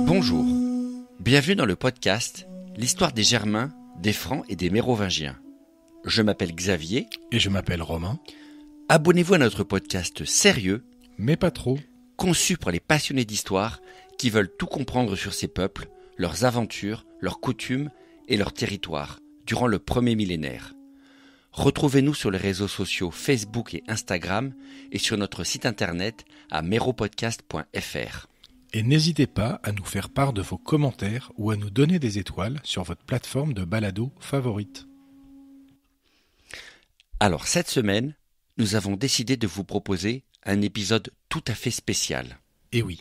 Bonjour, bienvenue dans le podcast L'histoire des Germains, des Francs et des Mérovingiens. Je m'appelle Xavier. Et je m'appelle Romain. Abonnez-vous à notre podcast sérieux, Mais pas trop. conçu pour les passionnés d'histoire qui veulent tout comprendre sur ces peuples, leurs aventures, leurs coutumes et leurs territoires durant le premier millénaire. Retrouvez-nous sur les réseaux sociaux Facebook et Instagram et sur notre site internet à meropodcast.fr. Et n'hésitez pas à nous faire part de vos commentaires ou à nous donner des étoiles sur votre plateforme de balado favorite. Alors cette semaine, nous avons décidé de vous proposer un épisode tout à fait spécial. Et oui,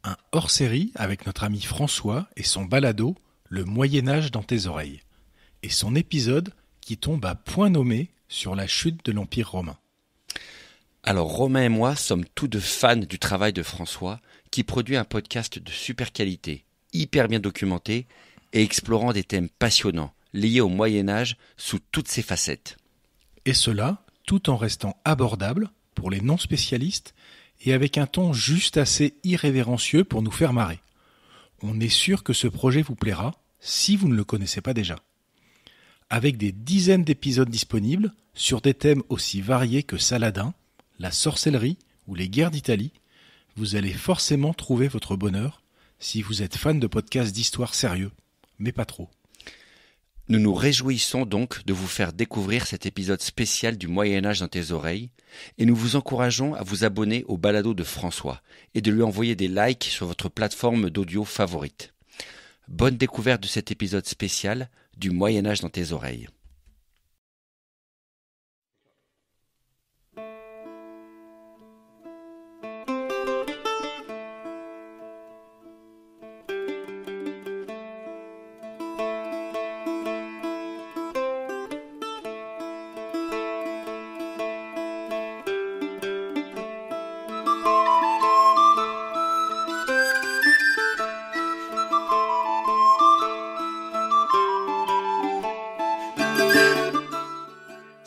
un hors-série avec notre ami François et son balado « Le Moyen-Âge dans tes oreilles » et son épisode qui tombe à point nommé sur la chute de l'Empire romain. Alors Romain et moi sommes tous deux fans du travail de François qui produit un podcast de super qualité, hyper bien documenté et explorant des thèmes passionnants liés au Moyen-Âge sous toutes ses facettes. Et cela tout en restant abordable pour les non-spécialistes et avec un ton juste assez irrévérencieux pour nous faire marrer. On est sûr que ce projet vous plaira si vous ne le connaissez pas déjà. Avec des dizaines d'épisodes disponibles sur des thèmes aussi variés que Saladin, la sorcellerie ou les guerres d'Italie, vous allez forcément trouver votre bonheur si vous êtes fan de podcasts d'histoire sérieux, mais pas trop. Nous nous réjouissons donc de vous faire découvrir cet épisode spécial du Moyen-Âge dans tes oreilles et nous vous encourageons à vous abonner au balado de François et de lui envoyer des likes sur votre plateforme d'audio favorite. Bonne découverte de cet épisode spécial du Moyen-Âge dans tes oreilles.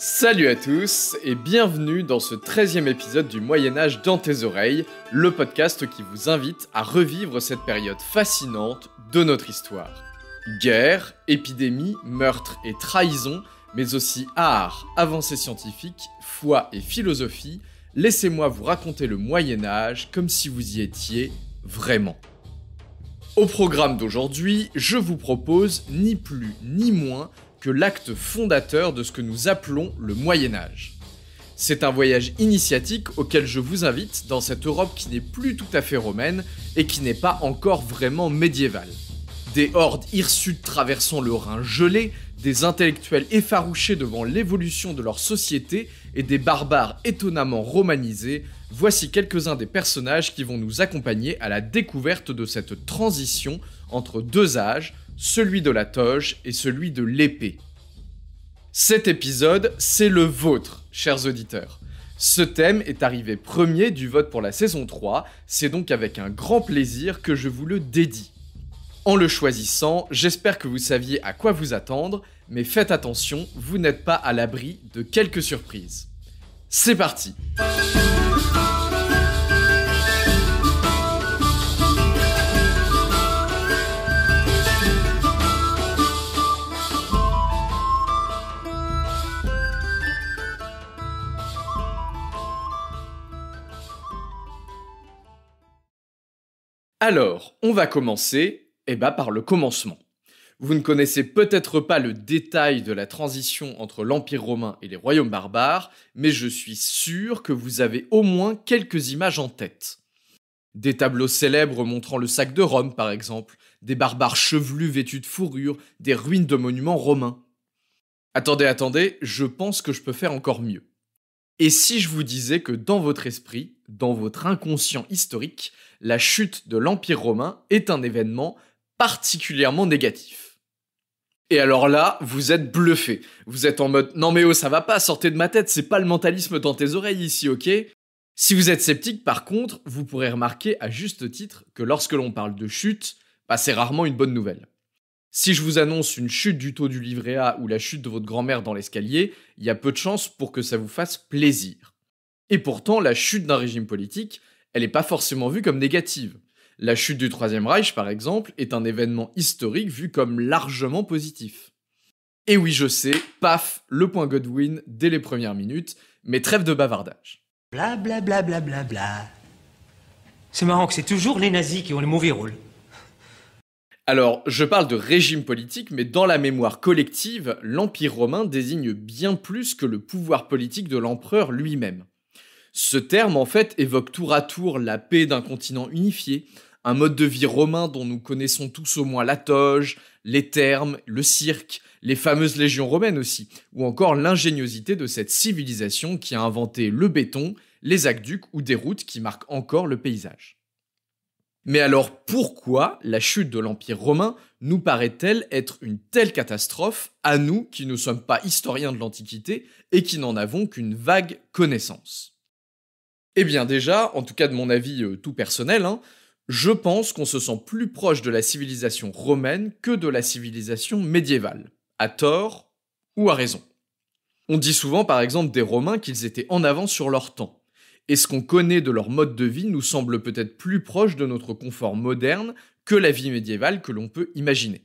Salut à tous et bienvenue dans ce 13e épisode du Moyen-Âge dans tes oreilles, le podcast qui vous invite à revivre cette période fascinante de notre histoire. Guerre, épidémie, meurtres et trahison, mais aussi art, avancées scientifiques, foi et philosophie, laissez-moi vous raconter le Moyen-Âge comme si vous y étiez vraiment. Au programme d'aujourd'hui, je vous propose ni plus ni moins que l'acte fondateur de ce que nous appelons le Moyen-Âge. C'est un voyage initiatique auquel je vous invite dans cette Europe qui n'est plus tout à fait romaine et qui n'est pas encore vraiment médiévale. Des hordes hirsutes traversant le Rhin gelé, des intellectuels effarouchés devant l'évolution de leur société et des barbares étonnamment romanisés, voici quelques-uns des personnages qui vont nous accompagner à la découverte de cette transition entre deux âges, celui de la toge et celui de l'épée. Cet épisode, c'est le vôtre, chers auditeurs. Ce thème est arrivé premier du vote pour la saison 3, c'est donc avec un grand plaisir que je vous le dédie. En le choisissant, j'espère que vous saviez à quoi vous attendre, mais faites attention, vous n'êtes pas à l'abri de quelques surprises. C'est parti! Alors, on va commencer par le commencement. Vous ne connaissez peut-être pas le détail de la transition entre l'Empire romain et les royaumes barbares, mais je suis sûr que vous avez au moins quelques images en tête. Des tableaux célèbres montrant le sac de Rome, par exemple, des barbares chevelus vêtus de fourrure, des ruines de monuments romains. Attendez, je pense que je peux faire encore mieux. Et si je vous disais que dans votre esprit, dans votre inconscient historique, la chute de l'Empire romain est un événement particulièrement négatif. Et alors là, vous êtes bluffé. Vous êtes en mode « Non mais oh, ça va pas, sortez de ma tête, c'est pas le mentalisme dans tes oreilles ici, ok ?» Si vous êtes sceptique, par contre, vous pourrez remarquer à juste titre que lorsque l'on parle de chute, c'est rarement une bonne nouvelle. Si je vous annonce une chute du taux du livret A ou la chute de votre grand-mère dans l'escalier, il y a peu de chances pour que ça vous fasse plaisir. Et pourtant, la chute d'un régime politique, elle n'est pas forcément vue comme négative. La chute du Troisième Reich, par exemple, est un événement historique vu comme largement positif. Et oui, je sais, paf, le point Godwin dès les premières minutes, mais trêve de bavardage. Bla bla bla bla bla bla. C'est marrant que c'est toujours les nazis qui ont le mauvais rôle. Alors, je parle de régime politique, mais dans la mémoire collective, l'Empire romain désigne bien plus que le pouvoir politique de l'empereur lui-même. Ce terme, en fait, évoque tour à tour la paix d'un continent unifié, un mode de vie romain dont nous connaissons tous au moins la toge, les thermes, le cirque, les fameuses légions romaines aussi, ou encore l'ingéniosité de cette civilisation qui a inventé le béton, les aqueducs ou des routes qui marquent encore le paysage. Mais alors pourquoi la chute de l'Empire romain nous paraît-elle être une telle catastrophe à nous qui ne sommes pas historiens de l'Antiquité et qui n'en avons qu'une vague connaissance ? Eh bien déjà, en tout cas de mon avis tout personnel, je pense qu'on se sent plus proche de la civilisation romaine que de la civilisation médiévale, à tort ou à raison. On dit souvent par exemple des Romains qu'ils étaient en avance sur leur temps. Et ce qu'on connaît de leur mode de vie nous semble peut-être plus proche de notre confort moderne que la vie médiévale que l'on peut imaginer.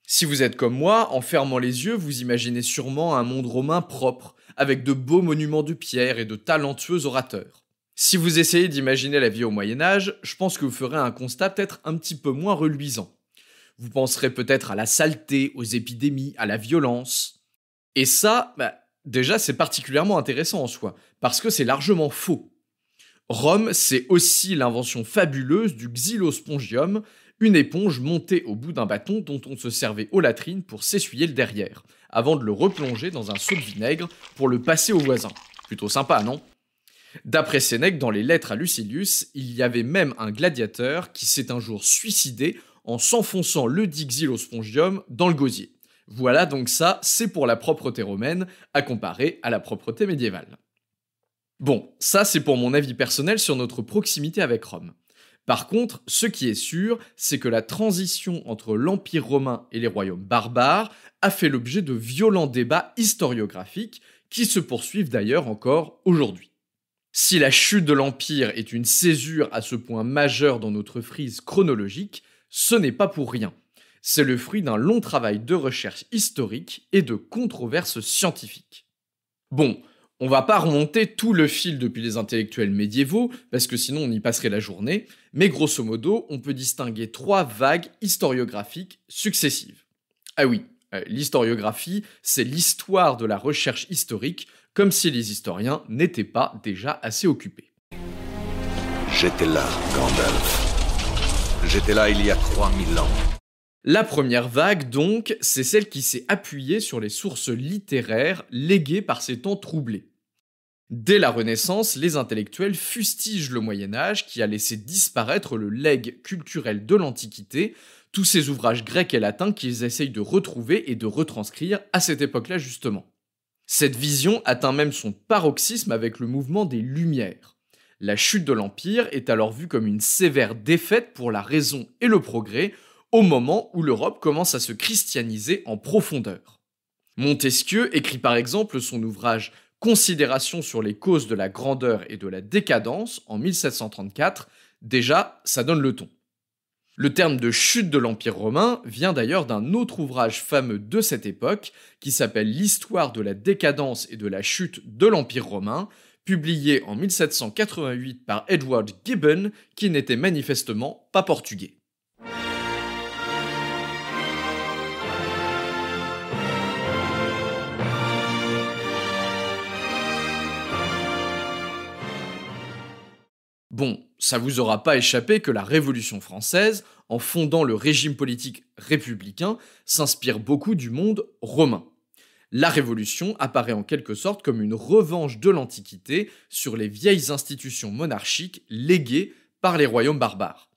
Si vous êtes comme moi, en fermant les yeux, vous imaginez sûrement un monde romain propre, avec de beaux monuments de pierre et de talentueux orateurs. Si vous essayez d'imaginer la vie au Moyen-Âge, je pense que vous ferez un constat peut-être un petit peu moins reluisant. Vous penserez peut-être à la saleté, aux épidémies, à la violence. Et ça, déjà c'est particulièrement intéressant en soi, parce que c'est largement faux. Rome, c'est aussi l'invention fabuleuse du xylospongium, une éponge montée au bout d'un bâton dont on se servait aux latrines pour s'essuyer le derrière, avant de le replonger dans un seau de vinaigre pour le passer aux voisins. Plutôt sympa, non ? D'après Sénèque, dans les lettres à Lucilius, il y avait même un gladiateur qui s'est un jour suicidé en s'enfonçant le dit xylospongium dans le gosier. Voilà donc ça, c'est pour la propreté romaine, à comparer à la propreté médiévale. Bon, ça c'est pour mon avis personnel sur notre proximité avec Rome. Par contre, ce qui est sûr, c'est que la transition entre l'Empire romain et les royaumes barbares a fait l'objet de violents débats historiographiques qui se poursuivent d'ailleurs encore aujourd'hui. Si la chute de l'Empire est une césure à ce point majeur dans notre frise chronologique, ce n'est pas pour rien. C'est le fruit d'un long travail de recherche historique et de controverses scientifiques. Bon, on va pas remonter tout le fil depuis les intellectuels médiévaux, parce que sinon on y passerait la journée, mais grosso modo, on peut distinguer 3 vagues historiographiques successives. Ah oui, l'historiographie, c'est l'histoire de la recherche historique, comme si les historiens n'étaient pas déjà assez occupés. J'étais là, Gandalf. J'étais là il y a 3000 ans. La première vague, donc, c'est celle qui s'est appuyée sur les sources littéraires léguées par ces temps troublés. Dès la Renaissance, les intellectuels fustigent le Moyen-Âge qui a laissé disparaître le legs culturel de l'Antiquité, tous ces ouvrages grecs et latins qu'ils essayent de retrouver et de retranscrire à cette époque-là justement. Cette vision atteint même son paroxysme avec le mouvement des Lumières. La chute de l'Empire est alors vue comme une sévère défaite pour la raison et le progrès, au moment où l'Europe commence à se christianiser en profondeur. Montesquieu écrit par exemple son ouvrage « Considérations sur les causes de la grandeur et de la décadence » en 1734, déjà ça donne le ton. Le terme de chute de l'Empire romain vient d'ailleurs d'un autre ouvrage fameux de cette époque qui s'appelle « L'histoire de la décadence et de la chute de l'Empire romain », publié en 1788 par Edward Gibbon, qui n'était manifestement pas portugais. Bon, ça vous aura pas échappé que la Révolution française, en fondant le régime politique républicain, s'inspire beaucoup du monde romain. La Révolution apparaît en quelque sorte comme une revanche de l'Antiquité sur les vieilles institutions monarchiques léguées par les royaumes barbares.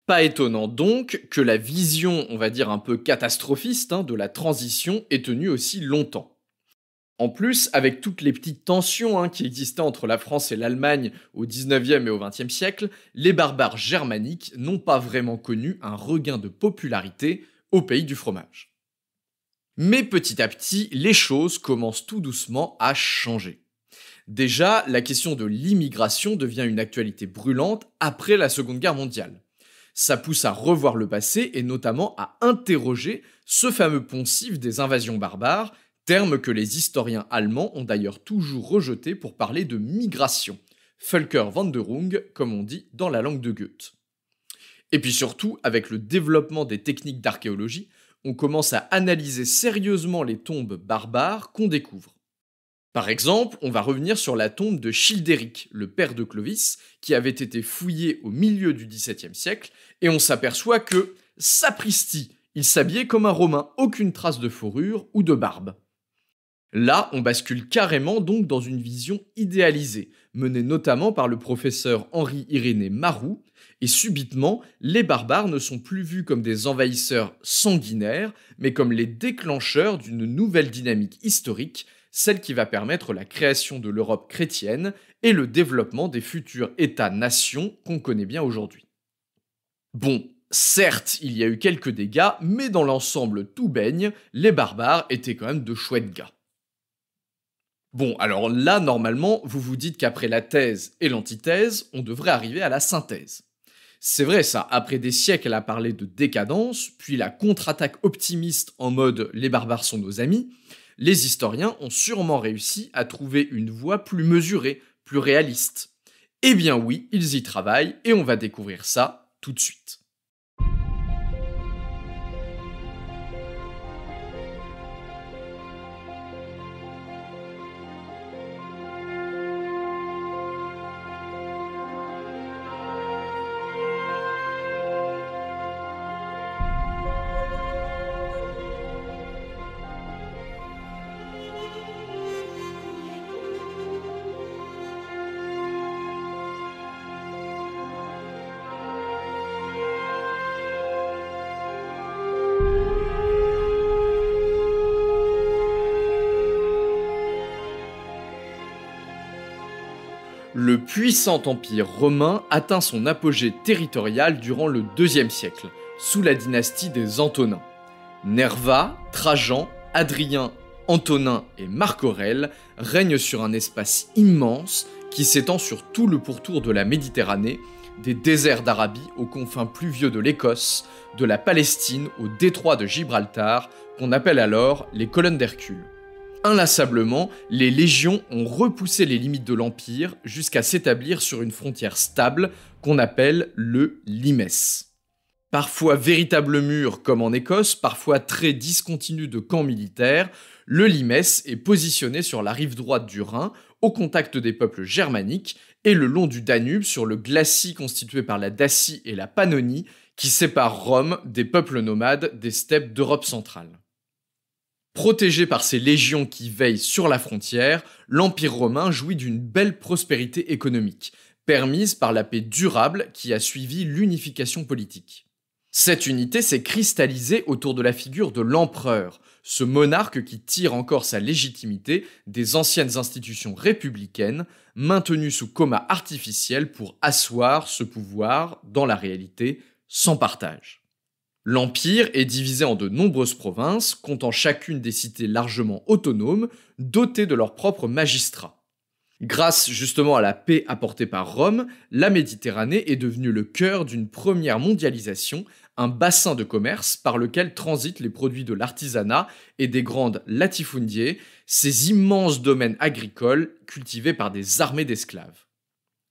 Pas étonnant donc que la vision, on va dire un peu catastrophiste, de la transition ait tenu aussi longtemps. En plus, avec toutes les petites tensions qui existaient entre la France et l'Allemagne au XIXe et au XXe siècle, les barbares germaniques n'ont pas vraiment connu un regain de popularité au pays du fromage. Mais petit à petit, les choses commencent tout doucement à changer. Déjà, la question de l'immigration devient une actualité brûlante après la Seconde Guerre mondiale. Ça pousse à revoir le passé et notamment à interroger ce fameux poncif des invasions barbares, terme que les historiens allemands ont d'ailleurs toujours rejeté pour parler de migration. Völkerwanderung, comme on dit dans la langue de Goethe. Et puis surtout, avec le développement des techniques d'archéologie, on commence à analyser sérieusement les tombes barbares qu'on découvre. Par exemple, on va revenir sur la tombe de Childéric, le père de Clovis, qui avait été fouillée au milieu du XVIIe siècle, et on s'aperçoit que, sapristi, il s'habillait comme un Romain, aucune trace de fourrure ou de barbe. Là, on bascule carrément donc dans une vision idéalisée, menée notamment par le professeur Henri-Irénée Maroux, et subitement, les barbares ne sont plus vus comme des envahisseurs sanguinaires, mais comme les déclencheurs d'une nouvelle dynamique historique, celle qui va permettre la création de l'Europe chrétienne et le développement des futurs États-nations qu'on connaît bien aujourd'hui. Bon, certes, il y a eu quelques dégâts, mais dans l'ensemble tout baigne, les barbares étaient quand même de chouettes gars. Bon, alors là, normalement, vous vous dites qu'après la thèse et l'antithèse, on devrait arriver à la synthèse. C'est vrai ça, après des siècles à parler de décadence, puis la contre-attaque optimiste en mode « les barbares sont nos amis », les historiens ont sûrement réussi à trouver une voie plus mesurée, plus réaliste. Eh bien oui, ils y travaillent et on va découvrir ça tout de suite. Le puissant empire romain atteint son apogée territorial durant le IIe siècle, sous la dynastie des Antonins. Nerva, Trajan, Adrien, Antonin et Marc Aurèle règnent sur un espace immense qui s'étend sur tout le pourtour de la Méditerranée, des déserts d'Arabie aux confins pluvieux de l'Écosse, de la Palestine au détroit de Gibraltar, qu'on appelle alors les colonnes d'Hercule. Inlassablement, les légions ont repoussé les limites de l'Empire jusqu'à s'établir sur une frontière stable qu'on appelle le limes. Parfois véritable mur comme en Écosse, parfois très discontinu de camps militaires, le limes est positionné sur la rive droite du Rhin, au contact des peuples germaniques, et le long du Danube sur le glacis constitué par la Dacie et la Pannonie, qui sépare Rome des peuples nomades des steppes d'Europe centrale. Protégé par ces légions qui veillent sur la frontière, l'Empire romain jouit d'une belle prospérité économique, permise par la paix durable qui a suivi l'unification politique. Cette unité s'est cristallisée autour de la figure de l'empereur, ce monarque qui tire encore sa légitimité des anciennes institutions républicaines, maintenues sous coma artificiel pour asseoir ce pouvoir, dans la réalité, sans partage. L'Empire est divisé en de nombreuses provinces, comptant chacune des cités largement autonomes, dotées de leurs propres magistrats. Grâce justement à la paix apportée par Rome, la Méditerranée est devenue le cœur d'une première mondialisation, un bassin de commerce par lequel transitent les produits de l'artisanat et des grandes latifundiae, ces immenses domaines agricoles cultivés par des armées d'esclaves.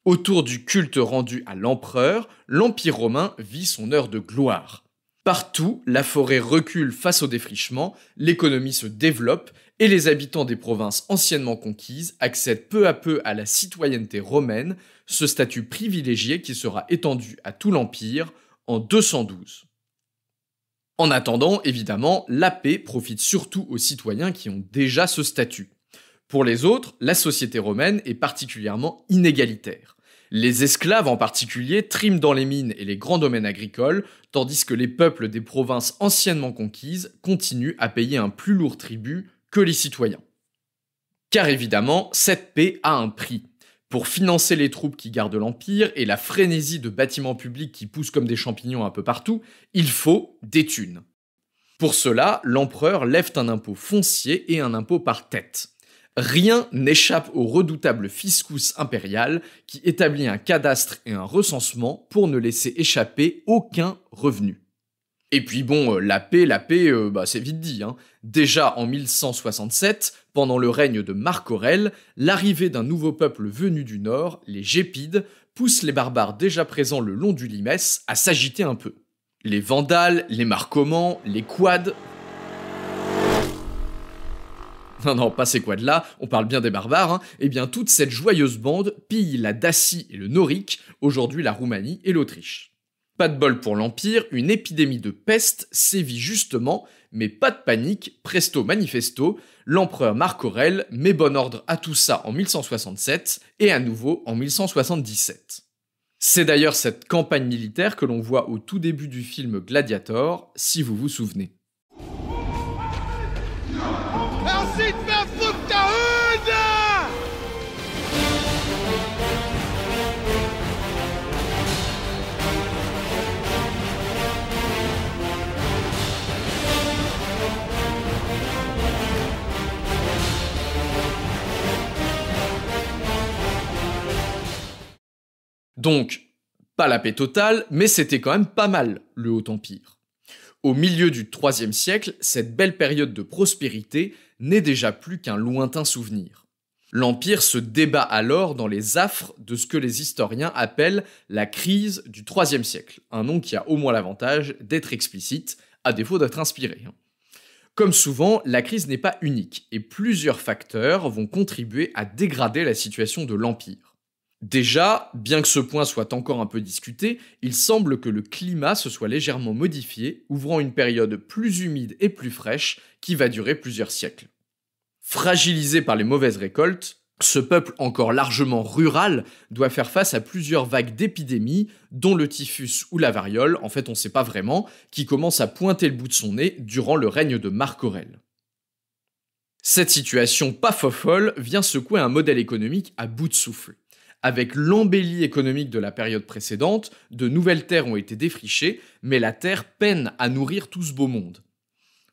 Autour du culte rendu à l'empereur, l'Empire romain vit son heure de gloire. Partout, la forêt recule face au défrichement, l'économie se développe et les habitants des provinces anciennement conquises accèdent peu à peu à la citoyenneté romaine, ce statut privilégié qui sera étendu à tout l'Empire en 212. En attendant, évidemment, la paix profite surtout aux citoyens qui ont déjà ce statut. Pour les autres, la société romaine est particulièrement inégalitaire. Les esclaves en particulier triment dans les mines et les grands domaines agricoles, tandis que les peuples des provinces anciennement conquises continuent à payer un plus lourd tribut que les citoyens. Car évidemment, cette paix a un prix. Pour financer les troupes qui gardent l'Empire et la frénésie de bâtiments publics qui poussent comme des champignons un peu partout, il faut des thunes. Pour cela, l'empereur lève un impôt foncier et un impôt par tête. Rien n'échappe au redoutable fiscus impérial qui établit un cadastre et un recensement pour ne laisser échapper aucun revenu. Et puis bon, la paix, c'est vite dit. Déjà en 1167, pendant le règne de Marc Aurèle, l'arrivée d'un nouveau peuple venu du nord, les Gépides, pousse les barbares déjà présents le long du Limès à s'agiter un peu. Les Vandales, les Marcomans, les Quads... Non, pas ces quads-là, on parle bien des barbares, Eh bien, toute cette joyeuse bande pille la Dacie et le Norique, aujourd'hui la Roumanie et l'Autriche. Pas de bol pour l'Empire, une épidémie de peste sévit justement, mais pas de panique, presto manifesto, l'empereur Marc Aurèle met bon ordre à tout ça en 1167 et à nouveau en 1177. C'est d'ailleurs cette campagne militaire que l'on voit au tout début du film Gladiator, si vous vous souvenez. Donc, pas la paix totale, mais c'était quand même pas mal, le Haut Empire. Au milieu du IIIe siècle, cette belle période de prospérité n'est déjà plus qu'un lointain souvenir. L'Empire se débat alors dans les affres de ce que les historiens appellent la crise du IIIe siècle, un nom qui a au moins l'avantage d'être explicite, à défaut d'être inspiré. Comme souvent, la crise n'est pas unique, et plusieurs facteurs vont contribuer à dégrader la situation de l'Empire. Déjà, bien que ce point soit encore un peu discuté, il semble que le climat se soit légèrement modifié, ouvrant une période plus humide et plus fraîche qui va durer plusieurs siècles. Fragilisé par les mauvaises récoltes, ce peuple encore largement rural doit faire face à plusieurs vagues d'épidémies, dont le typhus ou la variole, en fait on ne sait pas vraiment, qui commencent à pointer le bout de son nez durant le règne de Marc Aurèle. Cette situation pas fofolle vient secouer un modèle économique à bout de souffle. Avec l'embellie économique de la période précédente, de nouvelles terres ont été défrichées, mais la terre peine à nourrir tout ce beau monde.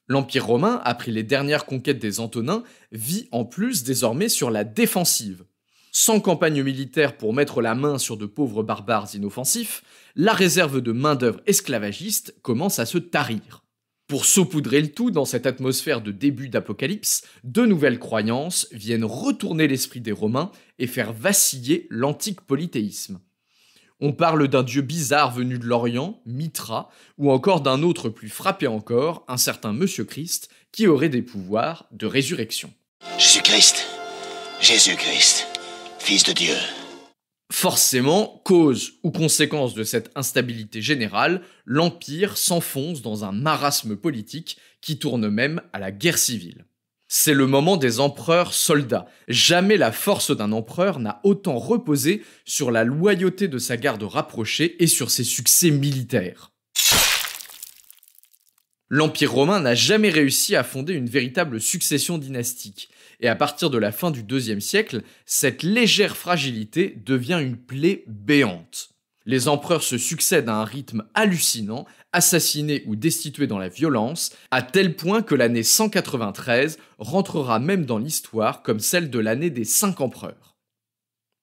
L'Empire romain, après les dernières conquêtes des Antonins, vit en plus désormais sur la défensive. Sans campagne militaire pour mettre la main sur de pauvres barbares inoffensifs, la réserve de main-d'œuvre esclavagiste commence à se tarir. Pour saupoudrer le tout dans cette atmosphère de début d'apocalypse, de nouvelles croyances viennent retourner l'esprit des Romains et faire vaciller l'antique polythéisme. On parle d'un dieu bizarre venu de l'Orient, Mithra, ou encore d'un autre plus frappé encore, un certain Monsieur Christ, qui aurait des pouvoirs de résurrection. Jésus-Christ, Fils de Dieu. Forcément, cause ou conséquence de cette instabilité générale, l'Empire s'enfonce dans un marasme politique qui tourne même à la guerre civile. C'est le moment des empereurs-soldats. Jamais la force d'un empereur n'a autant reposé sur la loyauté de sa garde rapprochée et sur ses succès militaires. L'Empire romain n'a jamais réussi à fonder une véritable succession dynastique. Et à partir de la fin du IIe siècle, cette légère fragilité devient une plaie béante. Les empereurs se succèdent à un rythme hallucinant, assassinés ou destitués dans la violence, à tel point que l'année 193 rentrera même dans l'histoire comme celle de l'année des 5 empereurs.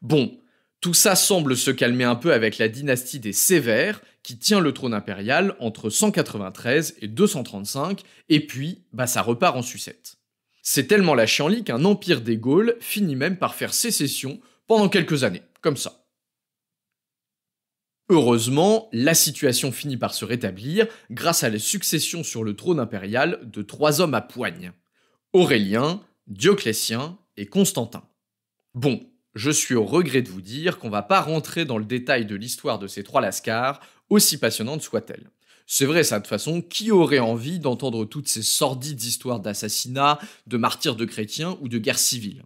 Bon, tout ça semble se calmer un peu avec la dynastie des Sévères, qui tient le trône impérial entre 193 et 235, et puis, ça repart en sucette. C'est tellement la chienlit qu'un empire des Gaules finit même par faire sécession pendant quelques années, comme ça. Heureusement, la situation finit par se rétablir grâce à la succession sur le trône impérial de 3 hommes à poigne. Aurélien, Dioclétien et Constantin. Bon, je suis au regret de vous dire qu'on va pas rentrer dans le détail de l'histoire de ces 3 lascars, aussi passionnante soit-elle. C'est vrai ça, de toute façon, qui aurait envie d'entendre toutes ces sordides histoires d'assassinats, de martyrs de chrétiens ou de guerre civile ?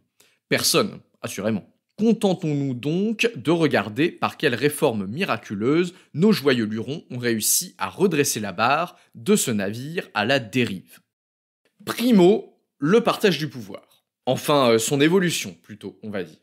Personne, assurément. Contentons-nous donc de regarder par quelle réforme miraculeuse nos joyeux lurons ont réussi à redresser la barre de ce navire à la dérive. Primo, le partage du pouvoir. Enfin, son évolution, plutôt, on va dire.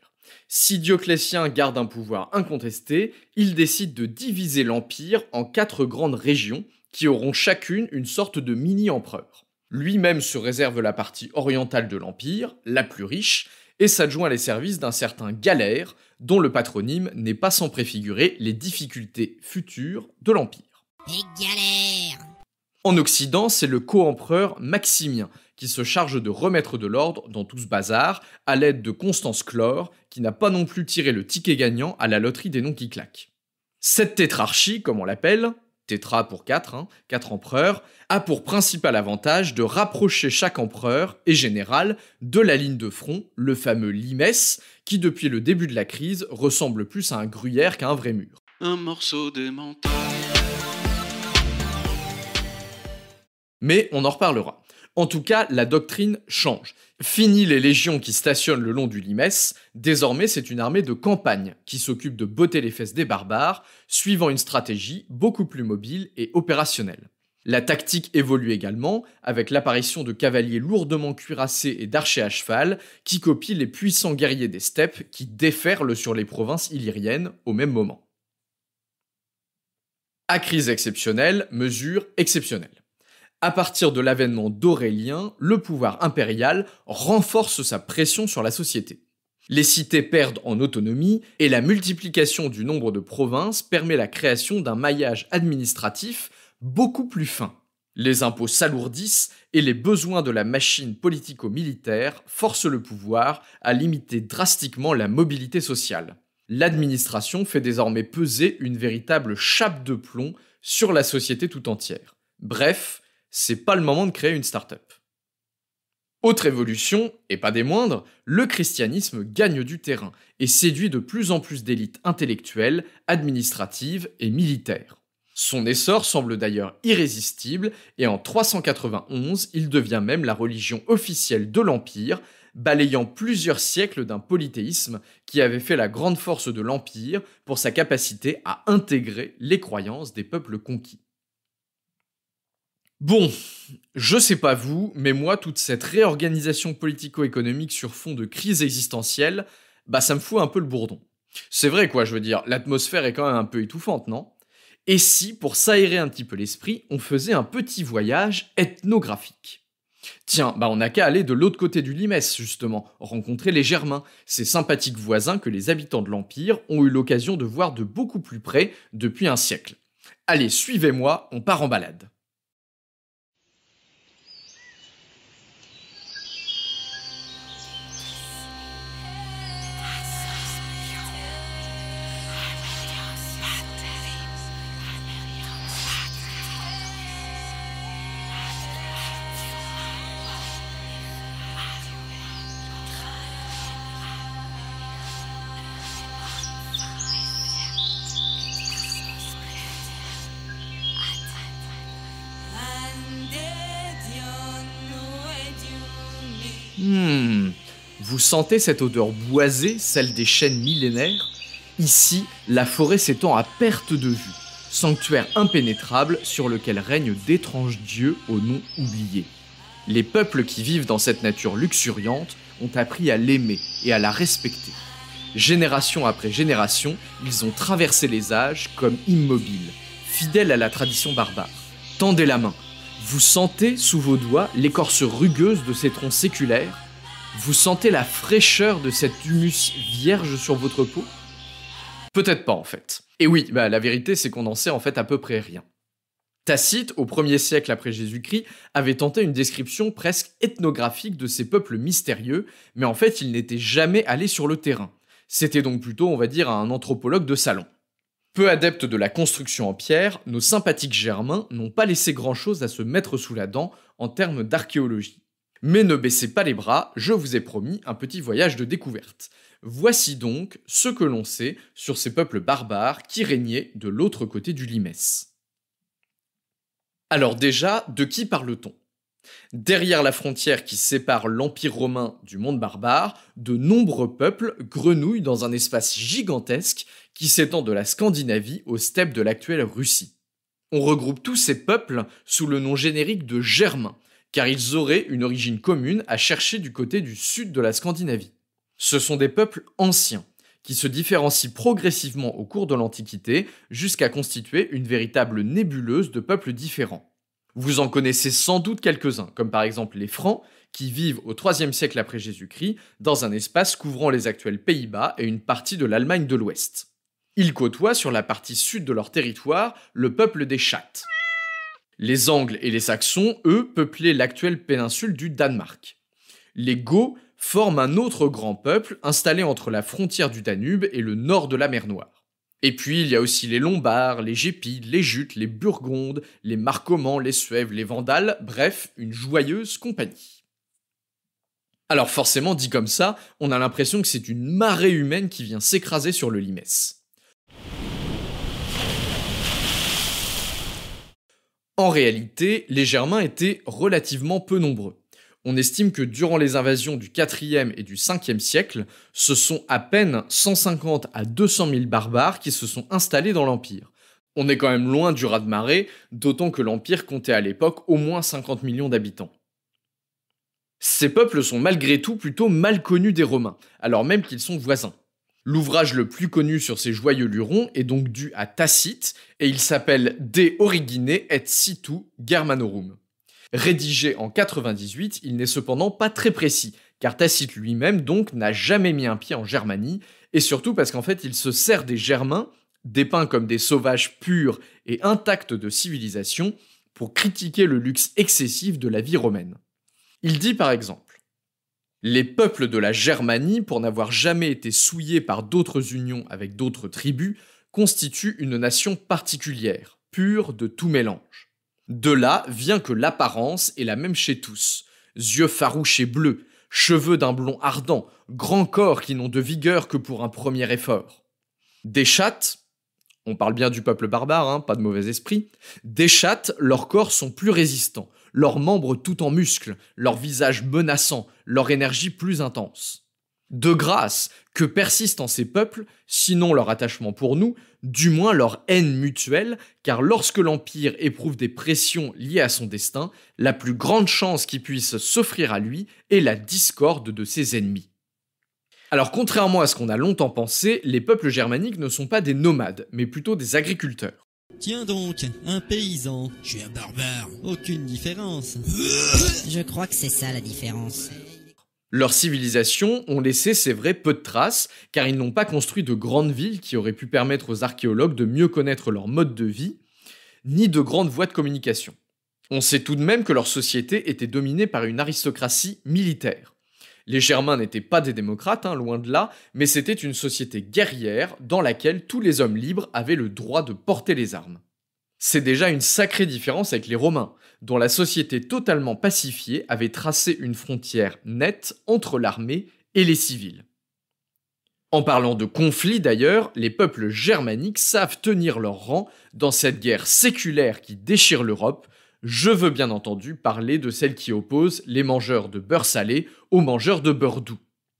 Si Dioclétien garde un pouvoir incontesté, il décide de diviser l'Empire en 4 grandes régions qui auront chacune une sorte de mini-empereur. Lui-même se réserve la partie orientale de l'Empire, la plus riche, et s'adjoint les services d'un certain Galère, dont le patronyme n'est pas sans préfigurer les difficultés futures de l'Empire. Et Galère. En Occident, c'est le co-empereur Maximien qui se charge de remettre de l'ordre dans tout ce bazar à l'aide de Constance Chlore, qui n'a pas non plus tiré le ticket gagnant à la loterie des noms qui claquent. Cette tétrarchie, comme on l'appelle, tétra pour 4, 4 empereurs, a pour principal avantage de rapprocher chaque empereur et général de la ligne de front, le fameux limès, qui depuis le début de la crise ressemble plus à un gruyère qu'à un vrai mur. Un morceau de menton. Mais on en reparlera. En tout cas, la doctrine change. Fini les légions qui stationnent le long du limès, désormais c'est une armée de campagne qui s'occupe de botter les fesses des barbares, suivant une stratégie beaucoup plus mobile et opérationnelle. La tactique évolue également, avec l'apparition de cavaliers lourdement cuirassés et d'archers à cheval, qui copient les puissants guerriers des steppes qui déferlent sur les provinces illyriennes au même moment. À crise exceptionnelle, mesure exceptionnelle. À partir de l'avènement d'Aurélien, le pouvoir impérial renforce sa pression sur la société. Les cités perdent en autonomie et la multiplication du nombre de provinces permet la création d'un maillage administratif beaucoup plus fin. Les impôts s'alourdissent et les besoins de la machine politico-militaire forcent le pouvoir à limiter drastiquement la mobilité sociale. L'administration fait désormais peser une véritable chape de plomb sur la société tout entière. Bref, c'est pas le moment de créer une start-up. Autre évolution, et pas des moindres, le christianisme gagne du terrain et séduit de plus en plus d'élites intellectuelles, administratives et militaires. Son essor semble d'ailleurs irrésistible et en 391, il devient même la religion officielle de l'Empire, balayant plusieurs siècles d'un polythéisme qui avait fait la grande force de l'Empire pour sa capacité à intégrer les croyances des peuples conquis. Bon, je sais pas vous, mais moi, toute cette réorganisation politico-économique sur fond de crise existentielle, ça me fout un peu le bourdon. C'est vrai quoi, je veux dire, l'atmosphère est quand même un peu étouffante, non ? Et si, pour s'aérer un petit peu l'esprit, on faisait un petit voyage ethnographique ? Tiens, on n'a qu'à aller de l'autre côté du limès, justement, rencontrer les Germains, ces sympathiques voisins que les habitants de l'Empire ont eu l'occasion de voir de beaucoup plus près depuis un siècle. Allez, suivez-moi, on part en balade. Vous sentez cette odeur boisée, celle des chênes millénaires ? Ici, la forêt s'étend à perte de vue, sanctuaire impénétrable sur lequel règnent d'étranges dieux au nom oublié. Les peuples qui vivent dans cette nature luxuriante ont appris à l'aimer et à la respecter. Génération après génération, ils ont traversé les âges comme immobiles, fidèles à la tradition barbare. Tendez la main. Vous sentez sous vos doigts l'écorce rugueuse de ces troncs séculaires ? Vous sentez la fraîcheur de cet humus vierge sur votre peau ? Peut-être pas en fait. Et oui, la vérité c'est qu'on n'en sait en fait à peu près rien. Tacite, au 1er siècle après Jésus-Christ, avait tenté une description presque ethnographique de ces peuples mystérieux, mais en fait il n'était jamais allé sur le terrain. C'était donc plutôt, on va dire, un anthropologue de salon. Peu adeptes de la construction en pierre, nos sympathiques Germains n'ont pas laissé grand-chose à se mettre sous la dent en termes d'archéologie. Mais ne baissez pas les bras, je vous ai promis un petit voyage de découverte. Voici donc ce que l'on sait sur ces peuples barbares qui régnaient de l'autre côté du limès. Alors déjà, de qui parle-t-on ? Derrière la frontière qui sépare l'Empire romain du monde barbare, de nombreux peuples grenouillent dans un espace gigantesque qui s'étend de la Scandinavie aux steppes de l'actuelle Russie. On regroupe tous ces peuples sous le nom générique de Germains, car ils auraient une origine commune à chercher du côté du sud de la Scandinavie. Ce sont des peuples anciens, qui se différencient progressivement au cours de l'Antiquité jusqu'à constituer une véritable nébuleuse de peuples différents. Vous en connaissez sans doute quelques-uns, comme par exemple les Francs, qui vivent au IIIe siècle après Jésus-Christ dans un espace couvrant les actuels Pays-Bas et une partie de l'Allemagne de l'Ouest. Ils côtoient sur la partie sud de leur territoire le peuple des Chattes. Les Angles et les Saxons, eux, peuplaient l'actuelle péninsule du Danemark. Les Goths forment un autre grand peuple installé entre la frontière du Danube et le nord de la mer Noire. Et puis il y a aussi les Lombards, les Gépides, les Jutes, les Burgondes, les Marcomanns, les Suèves, les Vandales, bref, une joyeuse compagnie. Alors forcément, dit comme ça, on a l'impression que c'est une marée humaine qui vient s'écraser sur le Limès. En réalité, les Germains étaient relativement peu nombreux. On estime que durant les invasions du 4e et du 5e siècle, ce sont à peine 150 à 200 000 barbares qui se sont installés dans l'Empire. On est quand même loin du raz-de-marée, d'autant que l'Empire comptait à l'époque au moins 50 millions d'habitants. Ces peuples sont malgré tout plutôt mal connus des Romains, alors même qu'ils sont voisins. L'ouvrage le plus connu sur ces joyeux lurons est donc dû à Tacite, et il s'appelle De Origine et Situ Germanorum. Rédigé en 98, il n'est cependant pas très précis, car Tacite lui-même donc n'a jamais mis un pied en Germanie, et surtout parce qu'en fait il se sert des Germains, dépeints comme des sauvages purs et intacts de civilisation, pour critiquer le luxe excessif de la vie romaine. Il dit par exemple « Les peuples de la Germanie, pour n'avoir jamais été souillés par d'autres unions avec d'autres tribus, constituent une nation particulière, pure de tout mélange. De là vient que l'apparence est la même chez tous. Yeux farouches et bleus, cheveux d'un blond ardent, grands corps qui n'ont de vigueur que pour un premier effort. Des chattes, on parle bien du peuple barbare, pas de mauvais esprit, des chattes, leurs corps sont plus résistants, leurs membres tout en muscles, leur visage menaçant, leur énergie plus intense. De grâce, que persiste en ces peuples, sinon leur attachement pour nous, du moins leur haine mutuelle, car lorsque l'Empire éprouve des pressions liées à son destin, la plus grande chance qui puisse s'offrir à lui est la discorde de ses ennemis. Alors contrairement à ce qu'on a longtemps pensé, les peuples germaniques ne sont pas des nomades, mais plutôt des agriculteurs. Tiens donc, un paysan. Je suis un barbare. Aucune différence. Je crois que c'est ça la différence. Leurs civilisations ont laissé, c'est vrai, peu de traces, car ils n'ont pas construit de grandes villes qui auraient pu permettre aux archéologues de mieux connaître leur mode de vie, ni de grandes voies de communication. On sait tout de même que leur société était dominée par une aristocratie militaire. Les Germains n'étaient pas des démocrates, loin de là, mais c'était une société guerrière dans laquelle tous les hommes libres avaient le droit de porter les armes. C'est déjà une sacrée différence avec les Romains, dont la société totalement pacifiée avait tracé une frontière nette entre l'armée et les civils. En parlant de conflits d'ailleurs, les peuples germaniques savent tenir leur rang dans cette guerre séculaire qui déchire l'Europe. Je veux bien entendu parler de celle qui oppose les mangeurs de beurre salé aux mangeurs de beurre doux.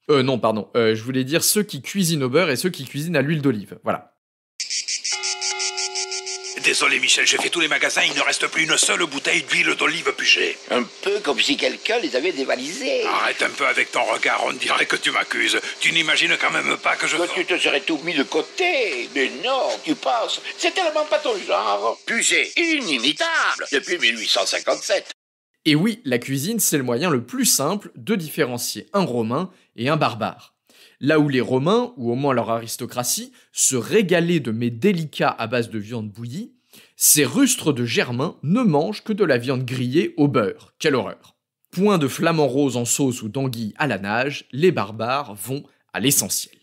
Je voulais dire ceux qui cuisinent au beurre et ceux qui cuisinent à l'huile d'olive, voilà. Désolé Michel, j'ai fait tous les magasins, il ne reste plus une seule bouteille d'huile d'olive Puget. Un peu comme si quelqu'un les avait dévalisés. Arrête un peu avec ton regard, on dirait que tu m'accuses. Tu n'imagines quand même pas que je... Que tu te serais tout mis de côté. Mais non, tu penses, c'est tellement pas ton genre. Puget, inimitable, depuis 1857. Et oui, la cuisine, c'est le moyen le plus simple de différencier un Romain et un barbare. Là où les Romains, ou au moins leur aristocratie, se régalaient de mets délicats à base de viande bouillie, ces rustres de Germains ne mangent que de la viande grillée au beurre. Quelle horreur! Point de flamant rose en sauce ou d'anguille à la nage, les barbares vont à l'essentiel.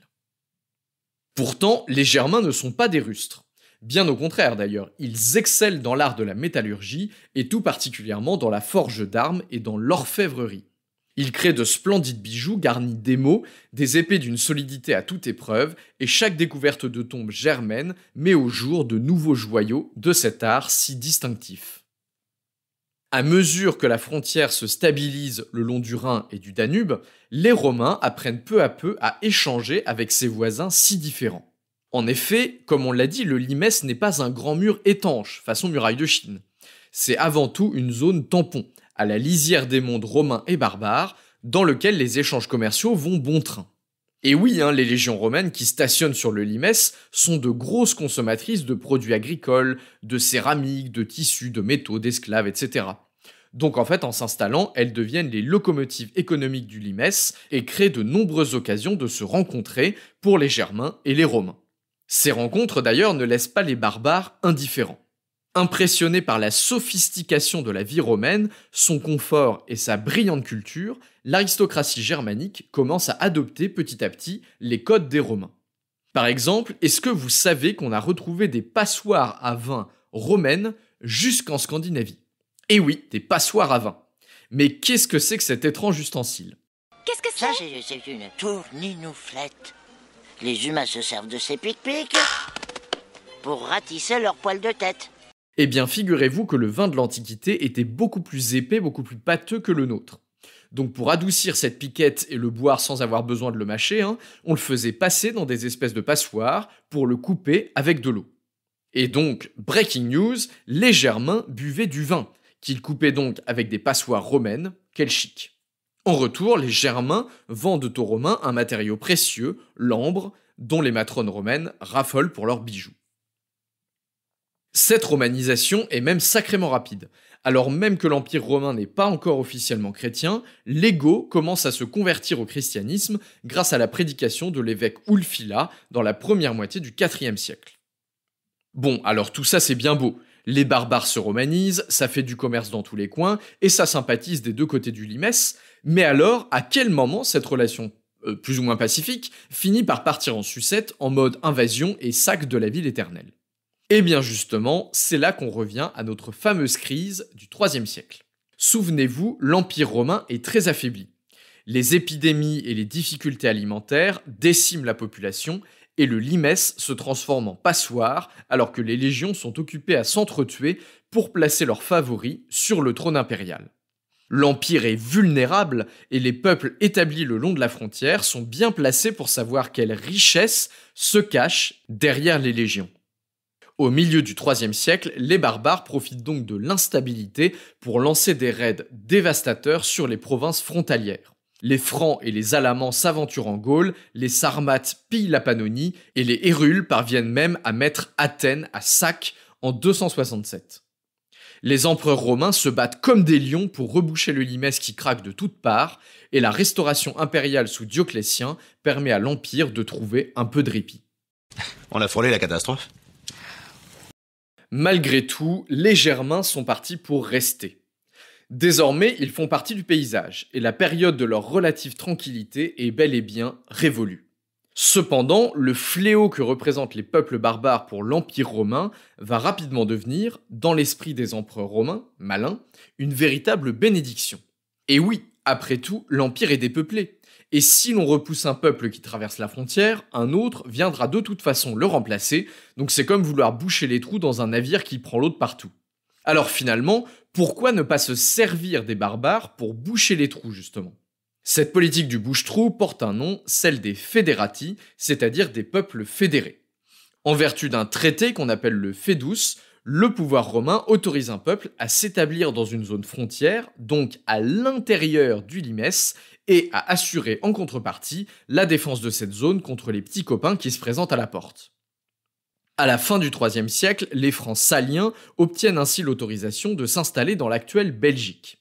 Pourtant, les Germains ne sont pas des rustres. Bien au contraire d'ailleurs, ils excellent dans l'art de la métallurgie et tout particulièrement dans la forge d'armes et dans l'orfèvrerie. Ils créent de splendides bijoux garnis d'émaux, des épées d'une solidité à toute épreuve, et chaque découverte de tombe germaine met au jour de nouveaux joyaux de cet art si distinctif. À mesure que la frontière se stabilise le long du Rhin et du Danube, les Romains apprennent peu à peu à échanger avec ces voisins si différents. En effet, comme on l'a dit, le Limès n'est pas un grand mur étanche, façon muraille de Chine. C'est avant tout une zone tampon, à la lisière des mondes romains et barbares, dans lequel les échanges commerciaux vont bon train. Et oui, les légions romaines qui stationnent sur le Limès sont de grosses consommatrices de produits agricoles, de céramique, de tissus, de métaux, d'esclaves, etc. Donc en fait, en s'installant, elles deviennent les locomotives économiques du Limès et créent de nombreuses occasions de se rencontrer pour les Germains et les Romains. Ces rencontres d'ailleurs ne laissent pas les barbares indifférents. Impressionnés par la sophistication de la vie romaine, son confort et sa brillante culture, l'aristocratie germanique commence à adopter petit à petit les codes des Romains. Par exemple, est-ce que vous savez qu'on a retrouvé des passoires à vin romaines jusqu'en Scandinavie ? Eh oui, des passoires à vin. Mais qu'est-ce que c'est que cet étrange ustensile ? Qu'est-ce que c'est ? Ça, c'est une tourninouflette. Les humains se servent de ces pics-pics pour ratisser leurs poils de tête. Eh bien, figurez-vous que le vin de l'Antiquité était beaucoup plus épais, beaucoup plus pâteux que le nôtre. Donc pour adoucir cette piquette et le boire sans avoir besoin de le mâcher, on le faisait passer dans des espèces de passoires pour le couper avec de l'eau. Et donc, breaking news, les Germains buvaient du vin, qu'ils coupaient donc avec des passoires romaines, quel chic. En retour, les Germains vendent aux Romains un matériau précieux, l'ambre, dont les matrones romaines raffolent pour leurs bijoux. Cette romanisation est même sacrément rapide. Alors même que l'Empire romain n'est pas encore officiellement chrétien, les Goths commencent à se convertir au christianisme grâce à la prédication de l'évêque Ulfila dans la première moitié du IVe siècle. Bon, alors tout ça c'est bien beau. Les barbares se romanisent, ça fait du commerce dans tous les coins, et ça sympathise des deux côtés du Limès, mais alors, à quel moment cette relation, plus ou moins pacifique, finit par partir en sucette en mode invasion et sac de la ville éternelle ? Eh bien justement, c'est là qu'on revient à notre fameuse crise du IIIe siècle. Souvenez-vous, l'Empire romain est très affaibli. Les épidémies et les difficultés alimentaires déciment la population, et le Limès se transforme en passoire alors que les légions sont occupées à s'entretuer pour placer leurs favoris sur le trône impérial. L'Empire est vulnérable et les peuples établis le long de la frontière sont bien placés pour savoir quelle richesse se cache derrière les légions. Au milieu du IIIe siècle, les barbares profitent donc de l'instabilité pour lancer des raids dévastateurs sur les provinces frontalières. Les Francs et les Alamans s'aventurent en Gaule, les Sarmates pillent la Pannonie et les Hérules parviennent même à mettre Athènes à sac en 267. Les empereurs romains se battent comme des lions pour reboucher le Limès qui craque de toutes parts, et la restauration impériale sous Dioclétien permet à l'Empire de trouver un peu de répit. On a frôlé la catastrophe. Malgré tout, les Germains sont partis pour rester. Désormais, ils font partie du paysage, et la période de leur relative tranquillité est bel et bien révolue. Cependant, le fléau que représentent les peuples barbares pour l'Empire romain va rapidement devenir, dans l'esprit des empereurs romains, malins, une véritable bénédiction. Et oui, après tout, l'Empire est dépeuplé. Et si l'on repousse un peuple qui traverse la frontière, un autre viendra de toute façon le remplacer, donc c'est comme vouloir boucher les trous dans un navire qui prend l'eau de partout. Alors finalement, pourquoi ne pas se servir des barbares pour boucher les trous justement ? Cette politique du bouche-trou porte un nom, celle des fédérati, c'est-à-dire des peuples fédérés. En vertu d'un traité qu'on appelle le Fedus, le pouvoir romain autorise un peuple à s'établir dans une zone frontière, donc à l'intérieur du Limès, et à assurer en contrepartie la défense de cette zone contre les petits copains qui se présentent à la porte. À la fin du IIIe siècle, les Francs saliens obtiennent ainsi l'autorisation de s'installer dans l'actuelle Belgique.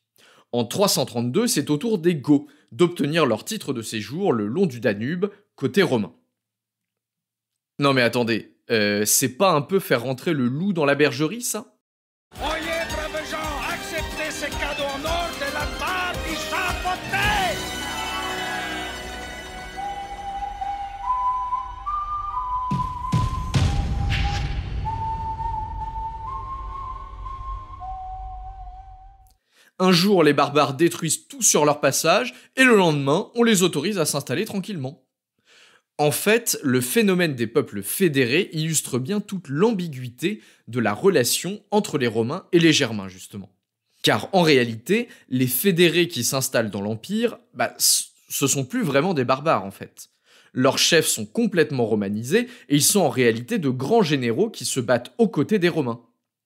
En 332, c'est au tour des Goths d'obtenir leur titre de séjour le long du Danube, côté romain. Non mais attendez, c'est pas un peu faire rentrer le loup dans la bergerie, ça ? Voyez, braves gens, acceptez ces cadeaux en or de la part du chapeauté. Un jour, les barbares détruisent tout sur leur passage, et le lendemain, on les autorise à s'installer tranquillement. En fait, le phénomène des peuples fédérés illustre bien toute l'ambiguïté de la relation entre les Romains et les Germains, justement. Car en réalité, les fédérés qui s'installent dans l'Empire, ce sont plus vraiment des barbares, en fait. Leurs chefs sont complètement romanisés, et ils sont en réalité de grands généraux qui se battent aux côtés des Romains.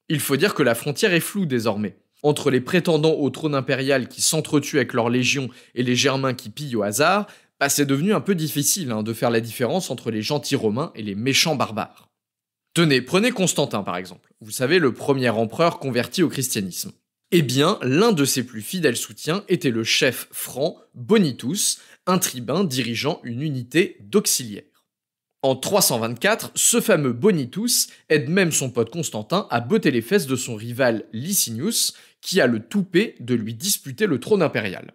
Il faut dire que la frontière est floue désormais. Entre les prétendants au trône impérial qui s'entretuent avec leurs légions et les Germains qui pillent au hasard, c'est devenu un peu difficile de faire la différence entre les gentils romains et les méchants barbares. Tenez, prenez Constantin par exemple. Vous savez, le premier empereur converti au christianisme. Eh bien, l'un de ses plus fidèles soutiens était le chef franc Bonitus, un tribun dirigeant une unité d'auxiliaires. En 324, ce fameux Bonitus aide même son pote Constantin à botter les fesses de son rival Licinius, qui a le toupet de lui disputer le trône impérial.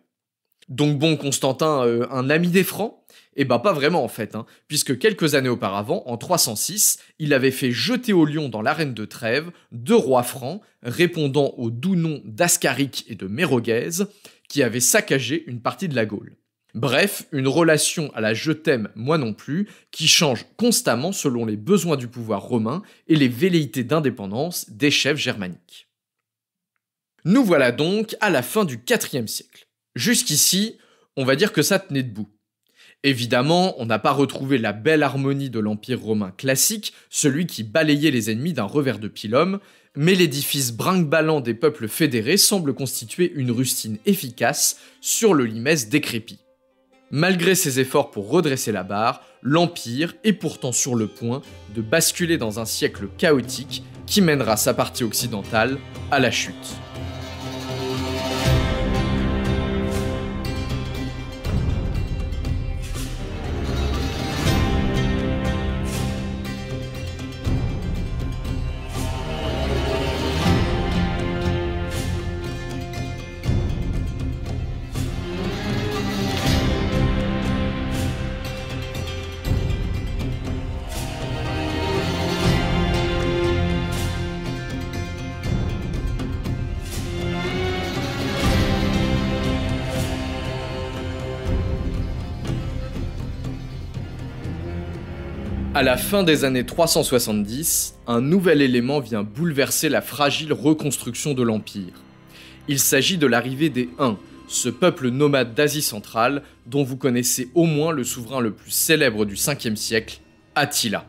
Donc bon, Constantin, un ami des Francs ? Eh ben pas vraiment en fait, puisque quelques années auparavant, en 306, il avait fait jeter au lion dans l'arène de Trêves 2 rois francs, répondant aux doux noms d'Ascaric et de Mérogaise, qui avaient saccagé une partie de la Gaule. Bref, une relation à la je t'aime, moi non plus, qui change constamment selon les besoins du pouvoir romain et les velléités d'indépendance des chefs germaniques. Nous voilà donc à la fin du IVe siècle. Jusqu'ici, on va dire que ça tenait debout. Évidemment, on n'a pas retrouvé la belle harmonie de l'Empire romain classique, celui qui balayait les ennemis d'un revers de pilum, mais l'édifice brinque-ballant des peuples fédérés semble constituer une rustine efficace sur le limès décrépit. Malgré ses efforts pour redresser la barre, l'Empire est pourtant sur le point de basculer dans un siècle chaotique qui mènera sa partie occidentale à la chute. À la fin des années 370, un nouvel élément vient bouleverser la fragile reconstruction de l'Empire. Il s'agit de l'arrivée des Huns, ce peuple nomade d'Asie centrale dont vous connaissez au moins le souverain le plus célèbre du 5e siècle, Attila.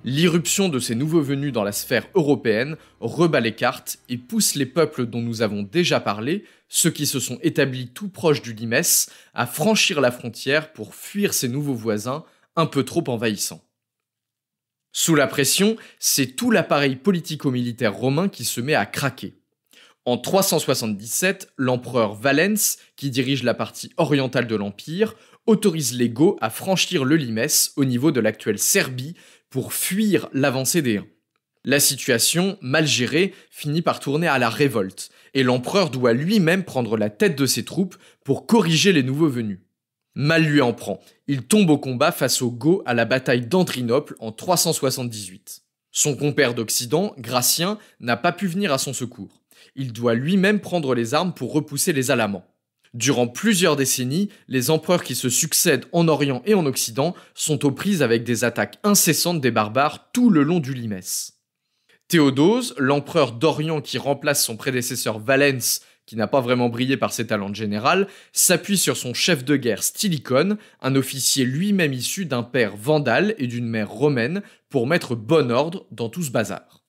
L'irruption de ces nouveaux venus dans la sphère européenne rebat les cartes et pousse les peuples dont nous avons déjà parlé, ceux qui se sont établis tout proches du limès, à franchir la frontière pour fuir ces nouveaux voisins un peu trop envahissants. Sous la pression, c'est tout l'appareil politico-militaire romain qui se met à craquer. En 377, l'empereur Valens, qui dirige la partie orientale de l'Empire, autorise les Goths à franchir le limès au niveau de l'actuelle Serbie pour fuir l'avancée des Huns. La situation, mal gérée, finit par tourner à la révolte, et l'empereur doit lui-même prendre la tête de ses troupes pour corriger les nouveaux venus. Mal lui en prend, il tombe au combat face aux Goths à la bataille d'Andrinople en 378. Son compère d'Occident, Gratien, n'a pas pu venir à son secours. Il doit lui-même prendre les armes pour repousser les Alamans. Durant plusieurs décennies, les empereurs qui se succèdent en Orient et en Occident sont aux prises avec des attaques incessantes des barbares tout le long du limès. Théodose, l'empereur d'Orient qui remplace son prédécesseur Valens, qui n'a pas vraiment brillé par ses talents de général, s'appuie sur son chef de guerre Stilicone, un officier lui-même issu d'un père vandale et d'une mère romaine, pour mettre bon ordre dans tout ce bazar.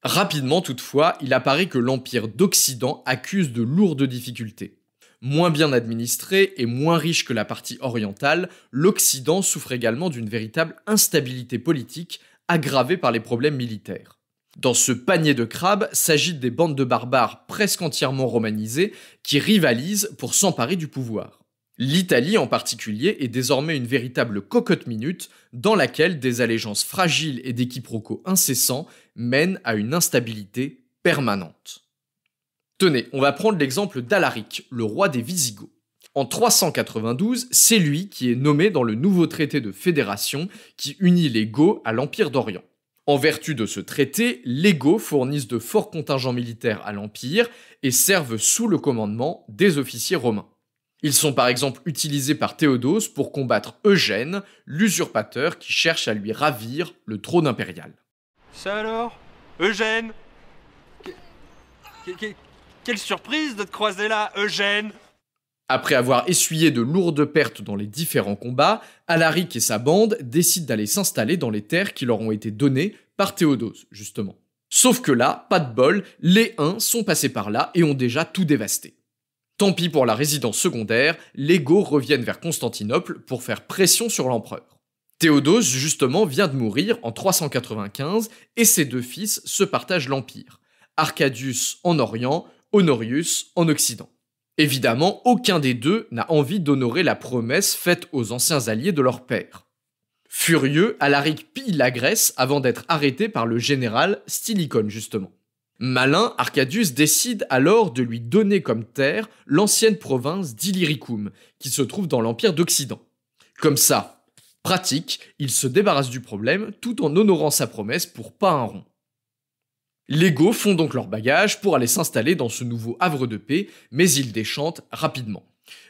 Rapidement toutefois, il apparaît que l'Empire d'Occident accuse de lourdes difficultés. Moins bien administré et moins riche que la partie orientale, l'Occident souffre également d'une véritable instabilité politique aggravée par les problèmes militaires. Dans ce panier de crabes s'agitent des bandes de barbares presque entièrement romanisées qui rivalisent pour s'emparer du pouvoir. L'Italie en particulier est désormais une véritable cocotte-minute dans laquelle des allégeances fragiles et des quiproquos incessants mènent à une instabilité permanente. Tenez, on va prendre l'exemple d'Alaric, le roi des Visigoths. En 392, c'est lui qui est nommé dans le nouveau traité de fédération qui unit les Goths à l'Empire d'Orient. En vertu de ce traité, les Goths fournissent de forts contingents militaires à l'Empire et servent sous le commandement des officiers romains. Ils sont par exemple utilisés par Théodose pour combattre Eugène, l'usurpateur qui cherche à lui ravir le trône impérial. Ça alors, Eugène? Quelle surprise de te croiser là, Eugène! Après avoir essuyé de lourdes pertes dans les différents combats, Alaric et sa bande décident d'aller s'installer dans les terres qui leur ont été données par Théodose, justement. Sauf que là, pas de bol, les Huns sont passés par là et ont déjà tout dévasté. Tant pis pour la résidence secondaire, les Goths reviennent vers Constantinople pour faire pression sur l'empereur. Théodose, justement, vient de mourir en 395 et ses 2 fils se partagent l'empire. Arcadius en Orient, Honorius en Occident. Évidemment, aucun des deux n'a envie d'honorer la promesse faite aux anciens alliés de leur père. Furieux, Alaric pille la Grèce avant d'être arrêté par le général Stylicone, justement. Malin, Arcadius décide alors de lui donner comme terre l'ancienne province d'Illyricum, qui se trouve dans l'Empire d'Occident. Comme ça, pratique, il se débarrasse du problème tout en honorant sa promesse pour pas un rond. Les Goths font donc leur bagage pour aller s'installer dans ce nouveau havre de paix, mais ils déchantent rapidement.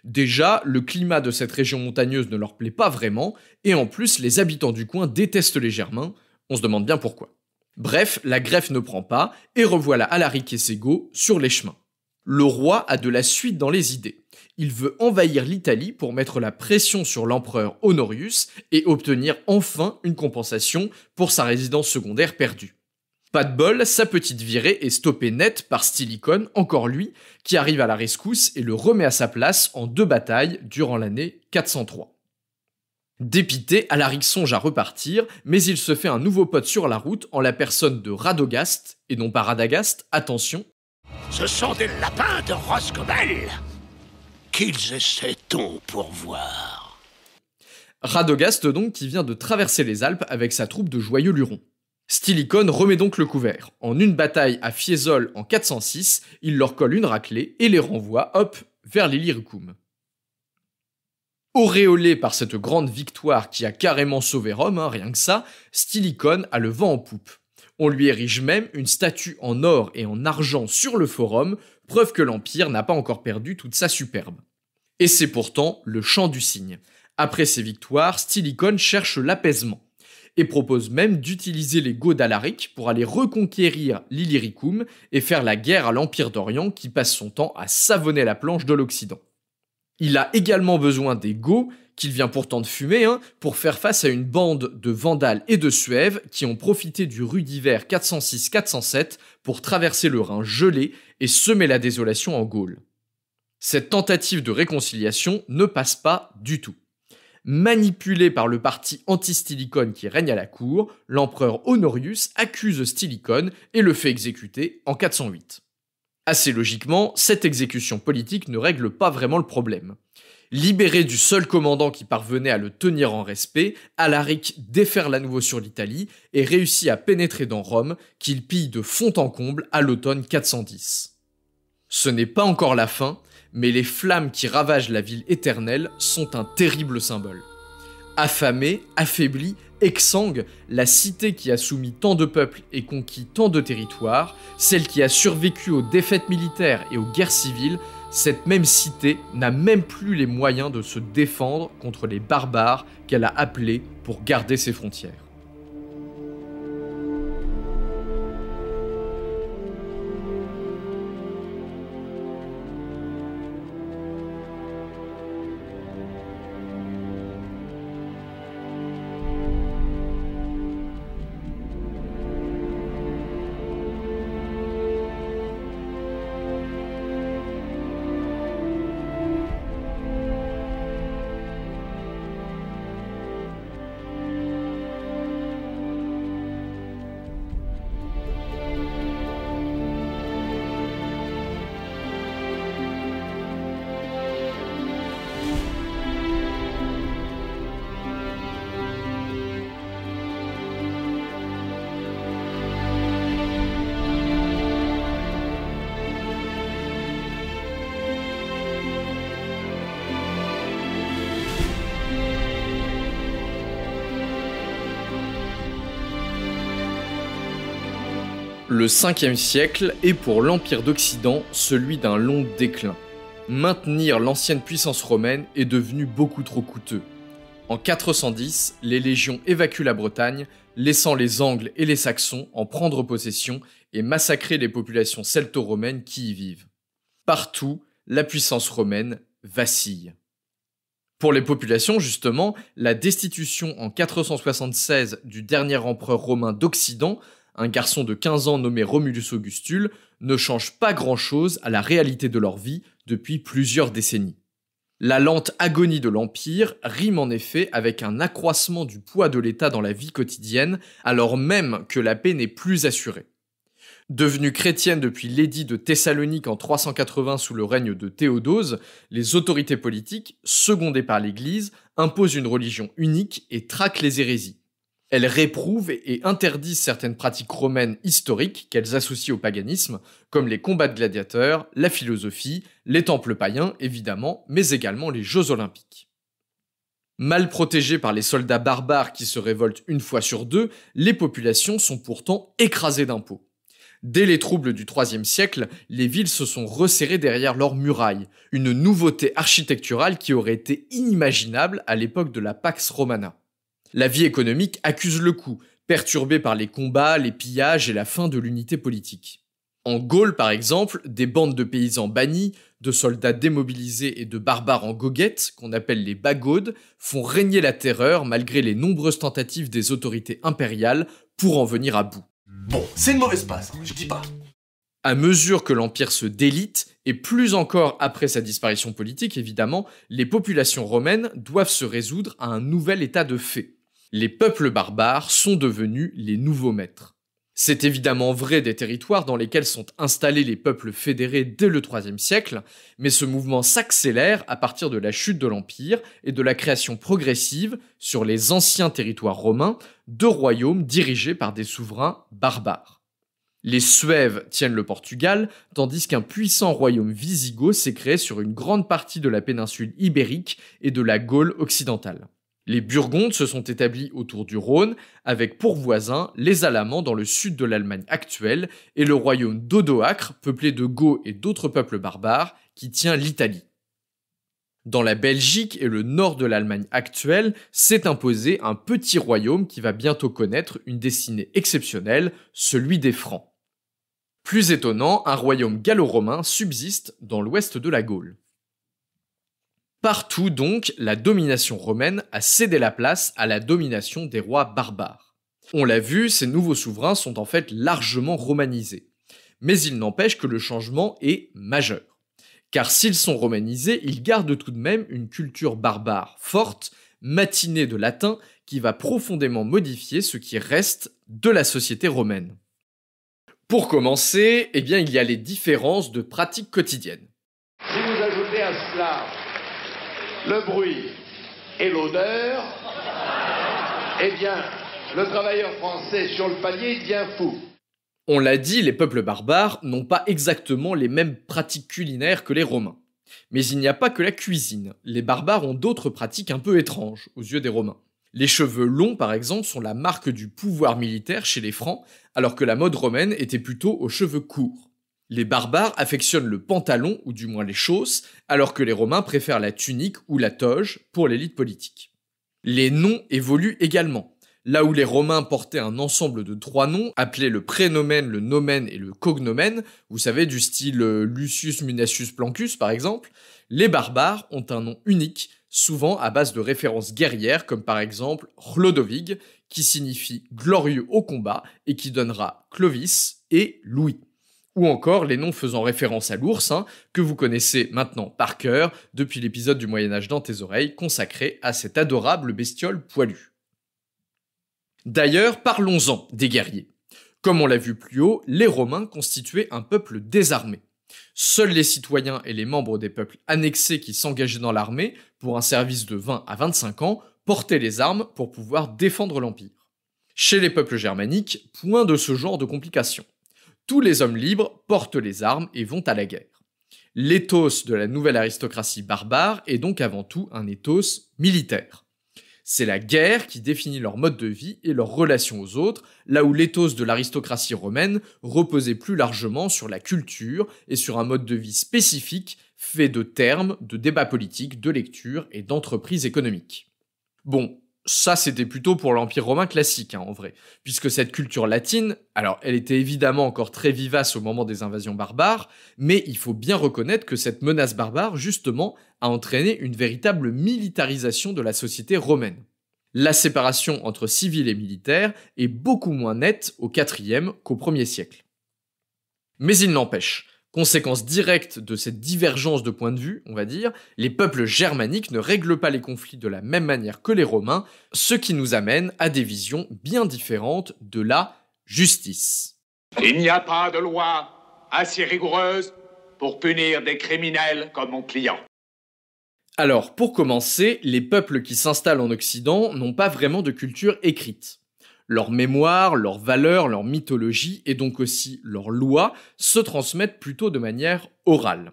Déjà, le climat de cette région montagneuse ne leur plaît pas vraiment, et en plus, les habitants du coin détestent les Germains, on se demande bien pourquoi. Bref, la greffe ne prend pas, et revoilà Alaric et ses Goths sur les chemins. Le roi a de la suite dans les idées. Il veut envahir l'Italie pour mettre la pression sur l'empereur Honorius et obtenir enfin une compensation pour sa résidence secondaire perdue. Pas de bol, sa petite virée est stoppée net par Stylicone, encore lui, qui arrive à la rescousse et le remet à sa place en 2 batailles durant l'année 403. Dépité, Alaric songe à repartir, mais il se fait un nouveau pote sur la route en la personne de Radagast, et non pas Radagast, attention. Ce sont des lapins de Roscobel qu'ils essaient-on pour voir. Radagast donc qui vient de traverser les Alpes avec sa troupe de joyeux lurons. Stylicone remet donc le couvert. En une bataille à Fiesole en 406, il leur colle une raclée et les renvoie, hop, vers l'Illyricum. Auréolé par cette grande victoire qui a carrément sauvé Rome, rien que ça, Stylicone a le vent en poupe. On lui érige même une statue en or et en argent sur le forum, preuve que l'Empire n'a pas encore perdu toute sa superbe. Et c'est pourtant le chant du cygne. Après ces victoires, Stylicone cherche l'apaisement, et propose même d'utiliser les Goths d'Alaric pour aller reconquérir l'Illyricum et faire la guerre à l'Empire d'Orient qui passe son temps à savonner la planche de l'Occident. Il a également besoin des Goths, qu'il vient pourtant de fumer, pour faire face à une bande de Vandales et de Suèves qui ont profité du rude hiver 406-407 pour traverser le Rhin gelé et semer la désolation en Gaule. Cette tentative de réconciliation ne passe pas du tout. Manipulé par le parti anti-Stylicone qui règne à la cour, l'empereur Honorius accuse Stylicone et le fait exécuter en 408. Assez logiquement, cette exécution politique ne règle pas vraiment le problème. Libéré du seul commandant qui parvenait à le tenir en respect, Alaric déferle à nouveau sur l'Italie et réussit à pénétrer dans Rome, qu'il pille de fond en comble à l'automne 410. Ce n'est pas encore la fin, mais les flammes qui ravagent la ville éternelle sont un terrible symbole. Affamée, affaiblie, exsangue, la cité qui a soumis tant de peuples et conquis tant de territoires, celle qui a survécu aux défaites militaires et aux guerres civiles, cette même cité n'a même plus les moyens de se défendre contre les barbares qu'elle a appelés pour garder ses frontières. Le 5e siècle est pour l'Empire d'Occident celui d'un long déclin. Maintenir l'ancienne puissance romaine est devenu beaucoup trop coûteux. En 410, les légions évacuent la Bretagne, laissant les Angles et les Saxons en prendre possession et massacrer les populations celto-romaines qui y vivent. Partout, la puissance romaine vacille. Pour les populations, justement, la destitution en 476 du dernier empereur romain d'Occident un garçon de 15 ans nommé Romulus Augustule, ne change pas grand-chose à la réalité de leur vie depuis plusieurs décennies. La lente agonie de l'Empire rime en effet avec un accroissement du poids de l'État dans la vie quotidienne, alors même que la paix n'est plus assurée. Devenues chrétiennes depuis l'édit de Thessalonique en 380 sous le règne de Théodose, les autorités politiques, secondées par l'Église, imposent une religion unique et traquent les hérésies. Elles réprouvent et interdisent certaines pratiques romaines historiques qu'elles associent au paganisme, comme les combats de gladiateurs, la philosophie, les temples païens évidemment, mais également les Jeux olympiques. Mal protégées par les soldats barbares qui se révoltent une fois sur deux, les populations sont pourtant écrasées d'impôts. Dès les troubles du IIIe siècle, les villes se sont resserrées derrière leurs murailles, une nouveauté architecturale qui aurait été inimaginable à l'époque de la Pax Romana. La vie économique accuse le coup, perturbée par les combats, les pillages et la fin de l'unité politique. En Gaule, par exemple, des bandes de paysans bannis, de soldats démobilisés et de barbares en goguettes, qu'on appelle les bagaudes, font régner la terreur malgré les nombreuses tentatives des autorités impériales pour en venir à bout. Bon, c'est une mauvaise passe, je dis pas. À mesure que l'Empire se délite, et plus encore après sa disparition politique évidemment, les populations romaines doivent se résoudre à un nouvel état de fait. Les peuples barbares sont devenus les nouveaux maîtres. C'est évidemment vrai des territoires dans lesquels sont installés les peuples fédérés dès le IIIe siècle, mais ce mouvement s'accélère à partir de la chute de l'Empire et de la création progressive, sur les anciens territoires romains, de royaumes dirigés par des souverains barbares. Les Suèves tiennent le Portugal, tandis qu'un puissant royaume wisigoth s'est créé sur une grande partie de la péninsule ibérique et de la Gaule occidentale. Les Burgondes se sont établis autour du Rhône, avec pour voisins les Alamans dans le sud de l'Allemagne actuelle et le royaume d'Odoacre, peuplé de Goths et d'autres peuples barbares, qui tient l'Italie. Dans la Belgique et le nord de l'Allemagne actuelle, s'est imposé un petit royaume qui va bientôt connaître une destinée exceptionnelle, celui des Francs. Plus étonnant, un royaume gallo-romain subsiste dans l'ouest de la Gaule. Partout donc, la domination romaine a cédé la place à la domination des rois barbares. On l'a vu, ces nouveaux souverains sont en fait largement romanisés. Mais il n'empêche que le changement est majeur. Car s'ils sont romanisés, ils gardent tout de même une culture barbare forte, matinée de latin, qui va profondément modifier ce qui reste de la société romaine. Pour commencer, il y a les différences de pratiques quotidiennes. Si vous ajoutez à cela le bruit et l'odeur, le travailleur français sur le palier devient fou. On l'a dit, les peuples barbares n'ont pas exactement les mêmes pratiques culinaires que les Romains. Mais il n'y a pas que la cuisine. Les barbares ont d'autres pratiques un peu étranges aux yeux des Romains. Les cheveux longs, par exemple, sont la marque du pouvoir militaire chez les Francs, alors que la mode romaine était plutôt aux cheveux courts. Les barbares affectionnent le pantalon, ou du moins les chausses, alors que les Romains préfèrent la tunique ou la toge pour l'élite politique. Les noms évoluent également. Là où les Romains portaient un ensemble de 3 noms, appelés le prénomen, le nomen et le cognomen, vous savez, du style Lucius Munacius Plancus par exemple, les barbares ont un nom unique, souvent à base de références guerrières, comme par exemple Chlodovig, qui signifie glorieux au combat et qui donnera Clovis et Louis. Ou encore les noms faisant référence à l'ours, que vous connaissez maintenant par cœur depuis l'épisode du Moyen-Âge dans tes oreilles consacré à cette adorable bestiole poilue. D'ailleurs, parlons-en des guerriers. Comme on l'a vu plus haut, les Romains constituaient un peuple désarmé. Seuls les citoyens et les membres des peuples annexés qui s'engageaient dans l'armée pour un service de 20 à 25 ans portaient les armes pour pouvoir défendre l'Empire. Chez les peuples germaniques, point de ce genre de complications. Tous les hommes libres portent les armes et vont à la guerre. L'éthos de la nouvelle aristocratie barbare est donc avant tout un éthos militaire. C'est la guerre qui définit leur mode de vie et leur relation aux autres, là où l'éthos de l'aristocratie romaine reposait plus largement sur la culture et sur un mode de vie spécifique fait de termes, de débats politiques, de lecture et d'entreprises économiques. Bon, ça c'était plutôt pour l'Empire romain classique, en vrai, puisque cette culture latine, alors elle était évidemment encore très vivace au moment des invasions barbares, mais il faut bien reconnaître que cette menace barbare, justement, a entraîné une véritable militarisation de la société romaine. La séparation entre civil et militaire est beaucoup moins nette au IVe qu'au 1er siècle. Mais il n'empêche, conséquence directe de cette divergence de point de vue, on va dire, les peuples germaniques ne règlent pas les conflits de la même manière que les Romains, ce qui nous amène à des visions bien différentes de la justice. Il n'y a pas de loi assez rigoureuse pour punir des criminels comme mon client. Alors, pour commencer, les peuples qui s'installent en Occident n'ont pas vraiment de culture écrite. Leur mémoire, leurs valeurs, leur mythologie et donc aussi leurs lois se transmettent plutôt de manière orale.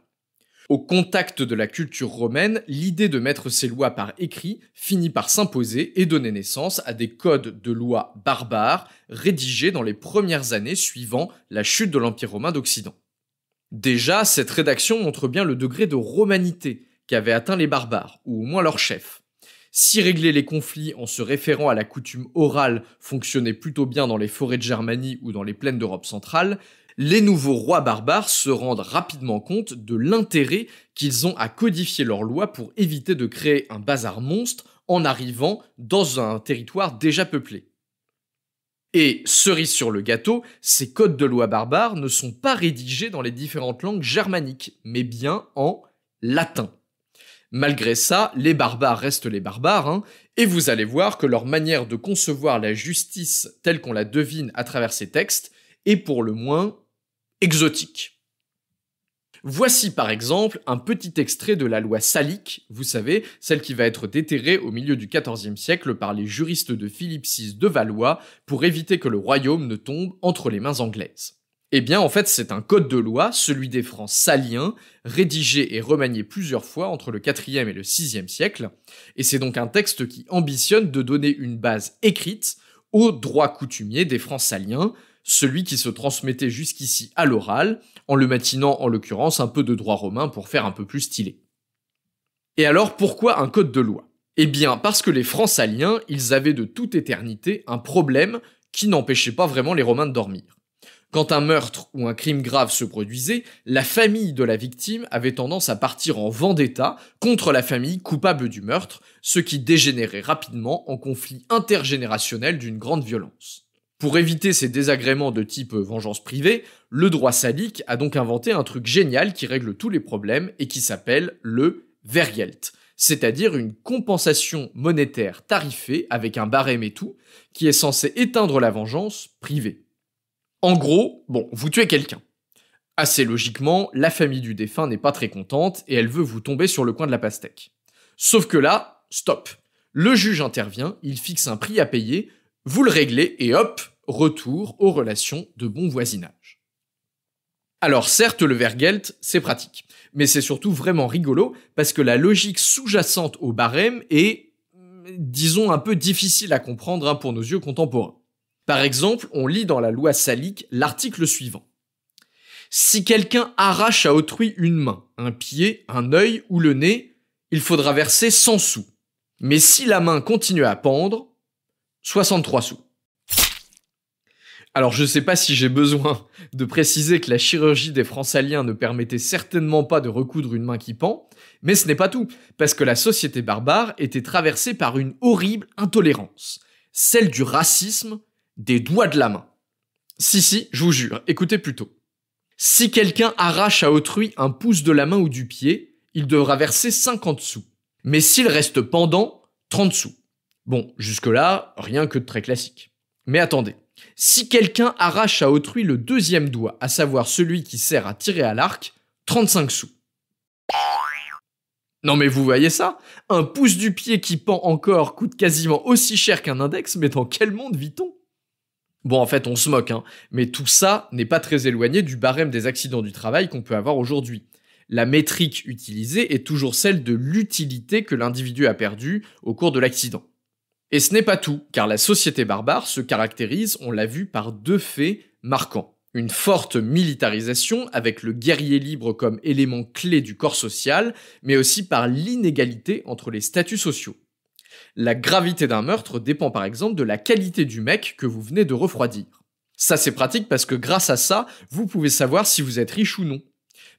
Au contact de la culture romaine, l'idée de mettre ces lois par écrit finit par s'imposer et donner naissance à des codes de lois barbares rédigés dans les premières années suivant la chute de l'Empire romain d'Occident. Déjà, cette rédaction montre bien le degré de romanité qu'avaient atteint les barbares, ou au moins leurs chefs. Si régler les conflits en se référant à la coutume orale fonctionnait plutôt bien dans les forêts de Germanie ou dans les plaines d'Europe centrale, les nouveaux rois barbares se rendent rapidement compte de l'intérêt qu'ils ont à codifier leurs lois pour éviter de créer un bazar monstre en arrivant dans un territoire déjà peuplé. Et, cerise sur le gâteau, ces codes de loi barbares ne sont pas rédigés dans les différentes langues germaniques, mais bien en latin. Malgré ça, les barbares restent les barbares, et vous allez voir que leur manière de concevoir la justice telle qu'on la devine à travers ces textes est pour le moins exotique. Voici par exemple un petit extrait de la loi salique, vous savez, celle qui va être déterrée au milieu du XIVe siècle par les juristes de Philippe VI de Valois pour éviter que le royaume ne tombe entre les mains anglaises. Eh bien, en fait, c'est un code de loi, celui des Francs saliens, rédigé et remanié plusieurs fois entre le IVe et le VIe siècle, et c'est donc un texte qui ambitionne de donner une base écrite au droit coutumier des Francs saliens, celui qui se transmettait jusqu'ici à l'oral, en le matinant en l'occurrence un peu de droit romain pour faire un peu plus stylé. Et alors, pourquoi un code de loi ? Eh bien, parce que les Francs saliens, ils avaient de toute éternité un problème qui n'empêchait pas vraiment les Romains de dormir. Quand un meurtre ou un crime grave se produisait, la famille de la victime avait tendance à partir en vendetta contre la famille coupable du meurtre, ce qui dégénérait rapidement en conflit intergénérationnel d'une grande violence. Pour éviter ces désagréments de type vengeance privée, le droit salique a donc inventé un truc génial qui règle tous les problèmes et qui s'appelle le Wehrgeld, c'est-à-dire une compensation monétaire tarifée avec un barème et tout, qui est censé éteindre la vengeance privée. En gros, vous tuez quelqu'un. Assez logiquement, la famille du défunt n'est pas très contente et elle veut vous tomber sur le coin de la pastèque. Sauf que là, stop. Le juge intervient, il fixe un prix à payer, vous le réglez et hop, retour aux relations de bon voisinage. Alors certes, le Wehrgeld, c'est pratique, mais c'est surtout vraiment rigolo parce que la logique sous-jacente au barème est, disons, un peu difficile à comprendre pour nos yeux contemporains. Par exemple, on lit dans la loi salique l'article suivant. Si quelqu'un arrache à autrui une main, un pied, un œil ou le nez, il faudra verser 100 sous. Mais si la main continue à pendre, 63 sous. Alors je sais pas si j'ai besoin de préciser que la chirurgie des Francs saliens ne permettait certainement pas de recoudre une main qui pend, mais ce n'est pas tout, parce que la société barbare était traversée par une horrible intolérance, celle du racisme des doigts de la main. Si, je vous jure, écoutez plutôt. Si quelqu'un arrache à autrui un pouce de la main ou du pied, il devra verser 50 sous. Mais s'il reste pendant, 30 sous. Bon, jusque-là, rien que de très classique. Mais attendez, si quelqu'un arrache à autrui le deuxième doigt, à savoir celui qui sert à tirer à l'arc, 35 sous. Non mais vous voyez ça ? Un pouce du pied qui pend encore coûte quasiment aussi cher qu'un index, mais dans quel monde vit-on ? Bon, en fait, on se moque, mais tout ça n'est pas très éloigné du barème des accidents du travail qu'on peut avoir aujourd'hui. La métrique utilisée est toujours celle de l'utilité que l'individu a perdue au cours de l'accident. Et ce n'est pas tout, car la société barbare se caractérise, on l'a vu, par deux faits marquants. Une forte militarisation, avec le guerrier libre comme élément clé du corps social, mais aussi par l'inégalité entre les statuts sociaux. La gravité d'un meurtre dépend par exemple de la qualité du mec que vous venez de refroidir. Ça c'est pratique parce que grâce à ça, vous pouvez savoir si vous êtes riche ou non.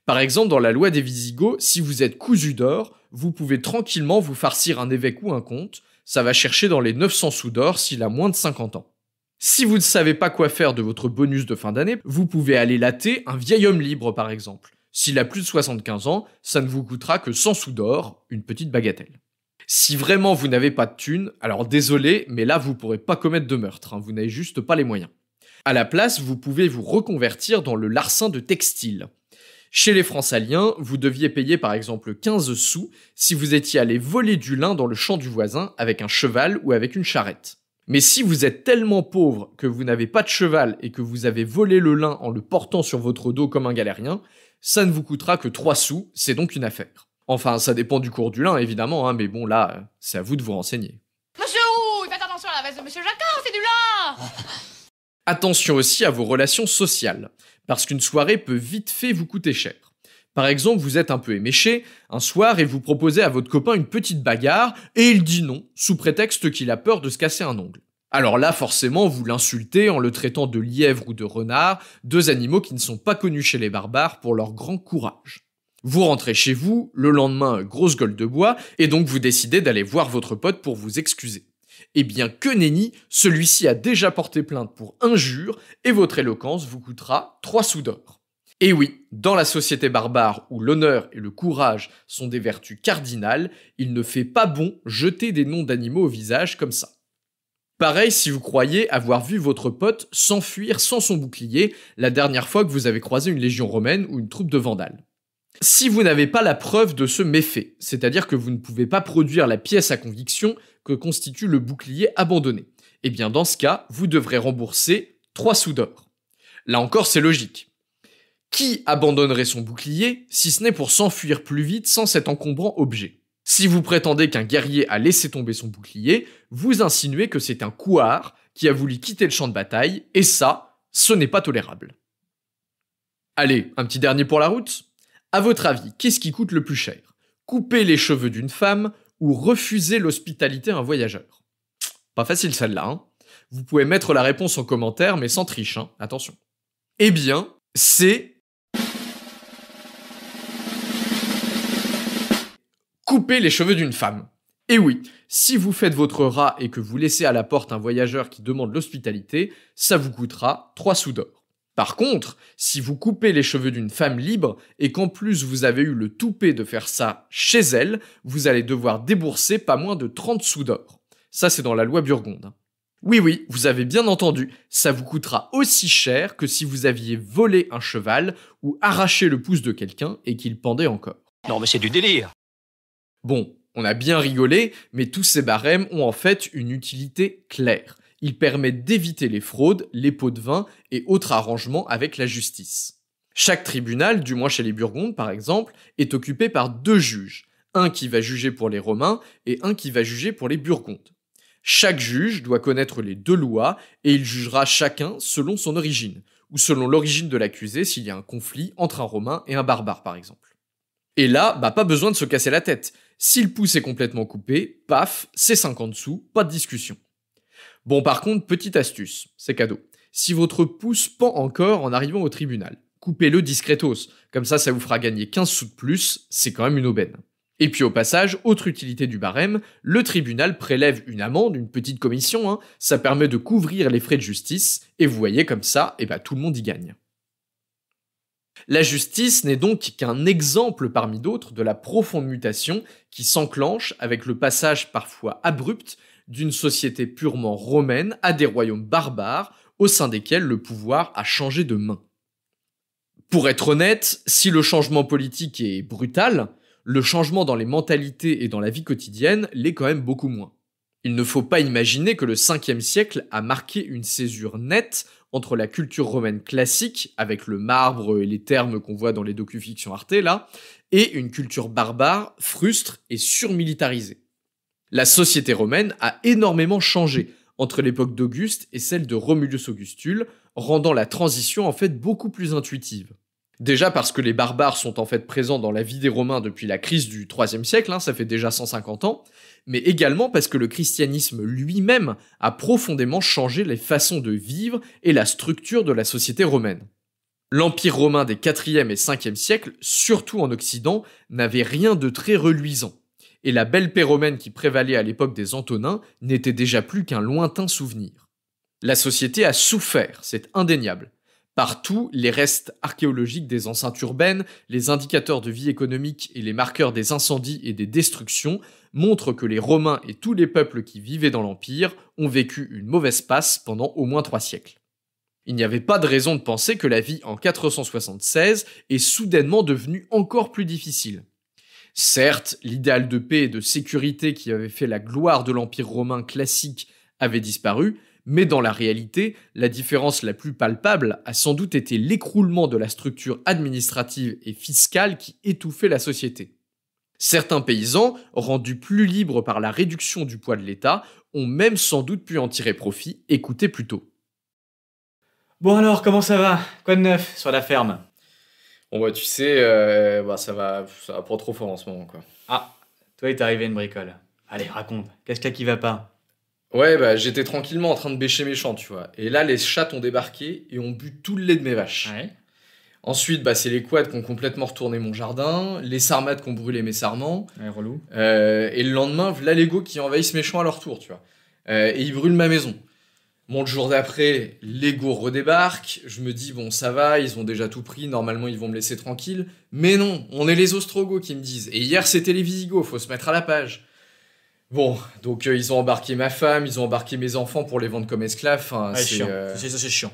Par exemple, dans la loi des Visigoths, si vous êtes cousu d'or, vous pouvez tranquillement vous farcir un évêque ou un comte, Ça va chercher dans les 900 sous d'or s'il a moins de 50 ans. Si vous ne savez pas quoi faire de votre bonus de fin d'année, vous pouvez aller latter un vieil homme libre par exemple. S'il a plus de 75 ans, ça ne vous coûtera que 100 sous d'or, une petite bagatelle. Si vraiment vous n'avez pas de thunes, alors désolé, mais là vous pourrez pas commettre de meurtre, vous n'avez juste pas les moyens. À la place, vous pouvez vous reconvertir dans le larcin de textile. Chez les Francaliens, vous deviez payer par exemple 15 sous si vous étiez allé voler du lin dans le champ du voisin avec un cheval ou avec une charrette. Mais si vous êtes tellement pauvre que vous n'avez pas de cheval et que vous avez volé le lin en le portant sur votre dos comme un galérien, ça ne vous coûtera que 3 sous, c'est donc une affaire. Enfin, ça dépend du cours du lin évidemment, mais bon là, c'est à vous de vous renseigner. Monsieur Roux, faites attention à la veste de Monsieur Jacquard, c'est du lin. Attention aussi à vos relations sociales, parce qu'une soirée peut vite fait vous coûter cher. Par exemple, vous êtes un peu éméché, un soir, et vous proposez à votre copain une petite bagarre, et il dit non, sous prétexte qu'il a peur de se casser un ongle. Alors là, forcément, vous l'insultez en le traitant de lièvre ou de renard, deux animaux qui ne sont pas connus chez les barbares pour leur grand courage. Vous rentrez chez vous, le lendemain, grosse gueule de bois, et donc vous décidez d'aller voir votre pote pour vous excuser. Eh bien, que nenni, celui-ci a déjà porté plainte pour injure, et votre éloquence vous coûtera 3 sous d'or. Et oui, dans la société barbare où l'honneur et le courage sont des vertus cardinales, il ne fait pas bon jeter des noms d'animaux au visage comme ça. Pareil si vous croyez avoir vu votre pote s'enfuir sans son bouclier la dernière fois que vous avez croisé une légion romaine ou une troupe de vandales. Si vous n'avez pas la preuve de ce méfait, c'est-à-dire que vous ne pouvez pas produire la pièce à conviction que constitue le bouclier abandonné, eh bien dans ce cas, vous devrez rembourser 3 sous d'or. Là encore, c'est logique. Qui abandonnerait son bouclier si ce n'est pour s'enfuir plus vite sans cet encombrant objet ? Si vous prétendez qu'un guerrier a laissé tomber son bouclier, vous insinuez que c'est un couard qui a voulu quitter le champ de bataille, et ça, ce n'est pas tolérable. Allez, un petit dernier pour la route ? À votre avis, qu'est-ce qui coûte le plus cher ? Couper les cheveux d'une femme ou refuser l'hospitalité à un voyageur ? Pas facile celle-là, Vous pouvez mettre la réponse en commentaire, mais sans triche, attention. Eh bien, c'est... couper les cheveux d'une femme. Et oui, si vous faites votre rat et que vous laissez à la porte un voyageur qui demande l'hospitalité, ça vous coûtera 3 sous d'or. Par contre, si vous coupez les cheveux d'une femme libre et qu'en plus vous avez eu le toupet de faire ça chez elle, vous allez devoir débourser pas moins de 30 sous d'or. Ça, c'est dans la loi Burgonde. Oui, vous avez bien entendu, ça vous coûtera aussi cher que si vous aviez volé un cheval ou arraché le pouce de quelqu'un et qu'il pendait encore. Non mais c'est du délire. Bon, on a bien rigolé, mais tous ces barèmes ont en fait une utilité claire. Ils permettent d'éviter les fraudes, les pots de vin et autres arrangements avec la justice. Chaque tribunal, du moins chez les Burgondes par exemple, est occupé par 2 juges. Un qui va juger pour les Romains et un qui va juger pour les Burgondes. Chaque juge doit connaître les 2 lois et il jugera chacun selon son origine, ou selon l'origine de l'accusé s'il y a un conflit entre un Romain et un barbare par exemple. Et là, pas besoin de se casser la tête. Si le pouce est complètement coupé, paf, c'est 50 sous, pas de discussion. Bon, par contre, petite astuce, c'est cadeau. Si votre pouce pend encore en arrivant au tribunal, coupez-le discretos, comme ça vous fera gagner 15 sous de plus, c'est quand même une aubaine. Et puis au passage, autre utilité du barème, le tribunal prélève une amende, une petite commission, ça permet de couvrir les frais de justice, et vous voyez comme ça, tout le monde y gagne. La justice n'est donc qu'un exemple parmi d'autres de la profonde mutation qui s'enclenche avec le passage parfois abrupt d'une société purement romaine à des royaumes barbares au sein desquels le pouvoir a changé de main. Pour être honnête, si le changement politique est brutal, le changement dans les mentalités et dans la vie quotidienne l'est quand même beaucoup moins. Il ne faut pas imaginer que le 5e siècle a marqué une césure nette entre la culture romaine classique, avec le marbre et les termes qu'on voit dans les docu-fictions Arte là, et une culture barbare, frustre et surmilitarisée. La société romaine a énormément changé entre l'époque d'Auguste et celle de Romulus Augustule, rendant la transition en fait beaucoup plus intuitive. Déjà parce que les barbares sont en fait présents dans la vie des Romains depuis la crise du IIIe siècle, ça fait déjà 150 ans, mais également parce que le christianisme lui-même a profondément changé les façons de vivre et la structure de la société romaine. L'Empire romain des 4e et 5e siècles, surtout en Occident, n'avait rien de très reluisant. et la belle paix romaine qui prévalait à l'époque des Antonins n'était déjà plus qu'un lointain souvenir. La société a souffert, c'est indéniable. Partout, les restes archéologiques des enceintes urbaines, les indicateurs de vie économique et les marqueurs des incendies et des destructions montrent que les Romains et tous les peuples qui vivaient dans l'Empire ont vécu une mauvaise passe pendant au moins 3 siècles. Il n'y avait pas de raison de penser que la vie en 476 est soudainement devenue encore plus difficile. Certes, l'idéal de paix et de sécurité qui avait fait la gloire de l'Empire romain classique avait disparu, mais dans la réalité, la différence la plus palpable a sans doute été l'écroulement de la structure administrative et fiscale qui étouffait la société. Certains paysans, rendus plus libres par la réduction du poids de l'État, ont même sans doute pu en tirer profit, écoutez plutôt. Bon alors, comment ça va? Quoi de neuf sur la ferme? Bon bah tu sais, ça va pas trop fort en ce moment quoi. Ah, toi il t'est arrivé une bricole. Allez, raconte, qu'est-ce qu'il y a qui va pas? Ouais, bah j'étais tranquillement en train de bêcher mes champs, tu vois. Et là, les chats ont débarqué et ont bu tout le lait de mes vaches. Ouais. Ensuite, bah c'est les quads qui ont complètement retourné mon jardin, les sarmates qui ont brûlé mes sarments. Ouais, relou. Et le lendemain, voilà les go qui envahissent mes champs à leur tour, tu vois. Et ils brûlent ma maison. Bon, le jour d'après, les go redébarquent. Je me dis, bon, ça va, ils ont déjà tout pris, normalement ils vont me laisser tranquille. Mais non, on est les Ostrogoths qui me disent. Et hier, c'était les Visigoths, faut se mettre à la page. Bon, donc ils ont embarqué ma femme, ils ont embarqué mes enfants pour les vendre comme esclaves. Enfin, ouais, c'est chiant.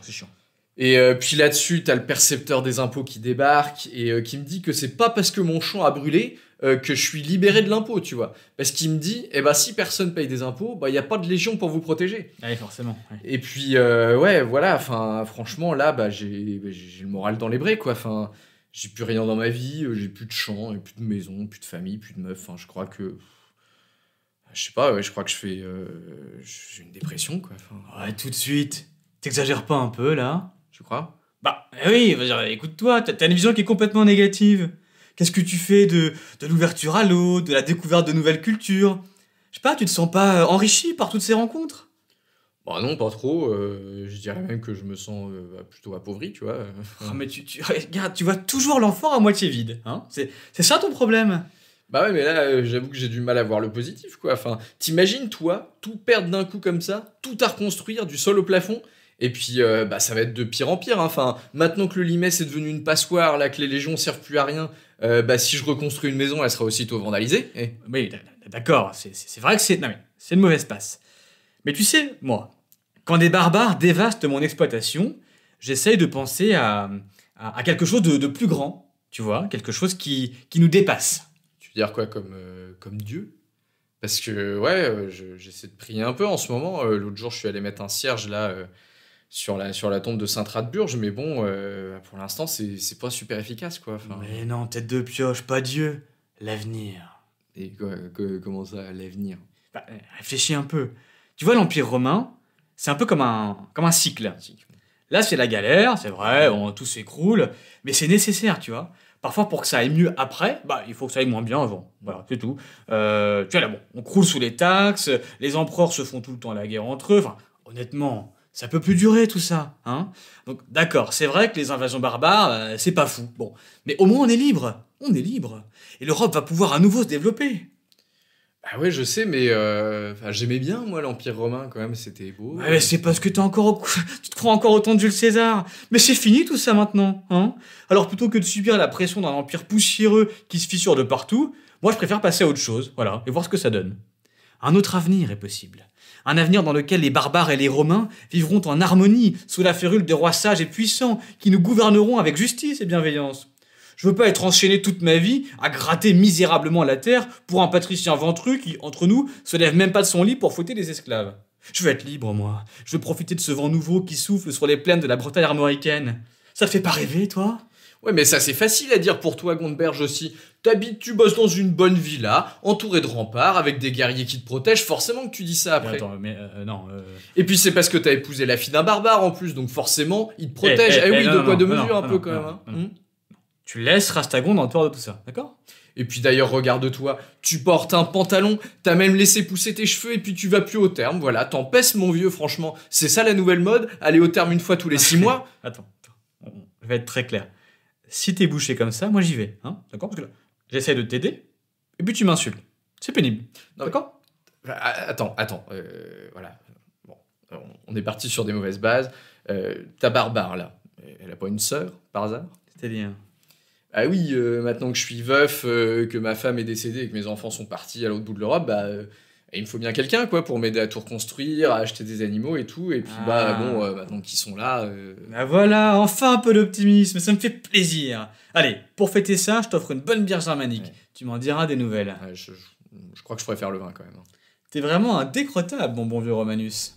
Et puis là-dessus, t'as le percepteur des impôts qui débarque et qui me dit que c'est pas parce que mon champ a brûlé que je suis libéré de l'impôt, tu vois. Parce qu'il me dit, si personne paye des impôts, y a pas de légion pour vous protéger. Ouais, forcément. Ouais. Et puis, voilà, franchement, là, j'ai le moral dans les brais, quoi. Enfin, j'ai plus rien dans ma vie, j'ai plus de champ, plus de maison, plus de famille, plus de meuf. Enfin, je crois que... Je sais pas, je crois que j'ai une dépression, quoi. Ouais, tout de suite. T'exagères pas un peu, là? Tu crois? Oui, écoute-toi, t'as une vision qui est complètement négative. Qu'est-ce que tu fais de l'ouverture à l'autre, de la découverte de nouvelles cultures? Je sais pas, tu te sens pas enrichi par toutes ces rencontres? Bah non, pas trop. Je dirais même que je me sens plutôt appauvri, tu vois. Mais regarde, tu vois toujours l'enfant à moitié vide, hein? C'est ça ton problème? Bah ouais, mais là, j'avoue que j'ai du mal à voir le positif, quoi. Enfin, t'imagines, toi, tout perdre d'un coup comme ça, tout à reconstruire du sol au plafond, et puis ça va être de pire en pire, hein. Enfin, maintenant que le Limès est devenu une passoire, là, que les légions servent plus à rien, si je reconstruis une maison, elle sera aussitôt vandalisée. Oui, d'accord, c'est vrai que c'est une mauvaise passe. Mais tu sais, moi, quand des barbares dévastent mon exploitation, j'essaye de penser à quelque chose de plus grand, tu vois, quelque chose qui nous dépasse. Dire quoi, comme Dieu? Parce que j'essaie de prier un peu en ce moment. L'autre jour je suis allé mettre un cierge là sur la tombe de Saint-Radburge, mais bon, pour l'instant c'est pas super efficace, quoi. Enfin, mais non, tête de pioche, pas Dieu, l'avenir. Et comment ça, l'avenir? Réfléchis un peu. Tu vois, l'Empire romain, c'est un peu comme un cycle. Là c'est la galère, c'est vrai, tout s'écroule, mais c'est nécessaire, tu vois. Parfois, pour que ça aille mieux après, il faut que ça aille moins bien avant. Voilà, c'est tout. Tu vois, là, on croule sous les taxes, les empereurs se font tout le temps la guerre entre eux. Enfin, honnêtement, ça peut plus durer tout ça, hein. Donc, d'accord, c'est vrai que les invasions barbares, c'est pas fou. Bon, mais au moins on est libre. On est libre. Et l'Europe va pouvoir à nouveau se développer. Ah ouais, je sais, mais j'aimais bien, moi, l'Empire romain, quand même, c'était beau. Ouais, c'est parce que tu te crois encore au temps de Jules César. Mais c'est fini tout ça maintenant, hein. Alors plutôt que de subir la pression d'un empire poussiéreux qui se fissure de partout, moi je préfère passer à autre chose, voilà, et voir ce que ça donne. Un autre avenir est possible. Un avenir dans lequel les barbares et les Romains vivront en harmonie, sous la férule des rois sages et puissants, qui nous gouverneront avec justice et bienveillance. Je veux pas être enchaîné toute ma vie à gratter misérablement la terre pour un patricien ventru qui, entre nous, se lève même pas de son lit pour fouetter des esclaves. Je veux être libre, moi. Je veux profiter de ce vent nouveau qui souffle sur les plaines de la Bretagne armoricaine. Ça te fait pas rêver, toi? Ouais, mais ça c'est facile à dire pour toi, Gondberge aussi. Tu bosses dans une bonne villa, entouré de remparts, avec des guerriers qui te protègent, forcément que tu dis ça après. Attends, mais non... Et puis c'est parce que t'as épousé la fille d'un barbare en plus, donc forcément, il te protège. De poids de mesure un peu quand même. Tu laisses Rastagon en dehors de tout ça, d'accord? Et puis d'ailleurs, regarde-toi, tu portes un pantalon, t'as même laissé pousser tes cheveux et puis tu vas plus au terme, voilà, t'en pèses mon vieux, franchement. C'est ça la nouvelle mode, aller au terme une fois tous les 6 mois. Attends, je vais être très clair. Si t'es bouché comme ça, moi j'y vais, hein, d'accord? Parce que là, j'essaie de t'aider, et puis tu m'insultes. C'est pénible. D'accord ? Attends. Voilà. Bon, on est parti sur des mauvaises bases. Ta Barbare, là, elle a pas une sœur, par hasard ? C'est-à-dire ? Ah oui, maintenant que je suis veuf, que ma femme est décédée et que mes enfants sont partis à l'autre bout de l'Europe, il me faut bien quelqu'un, quoi, pour m'aider à tout reconstruire, à acheter des animaux et tout. Et puis, maintenant qu'ils sont là... Voilà, enfin un peu d'optimisme, ça me fait plaisir. Allez, pour fêter ça, je t'offre une bonne bière germanique. Ouais. Tu m'en diras des nouvelles. Ouais, je crois que je préfère le vin, quand même. T'es vraiment un décrottable, mon bon vieux Romanus.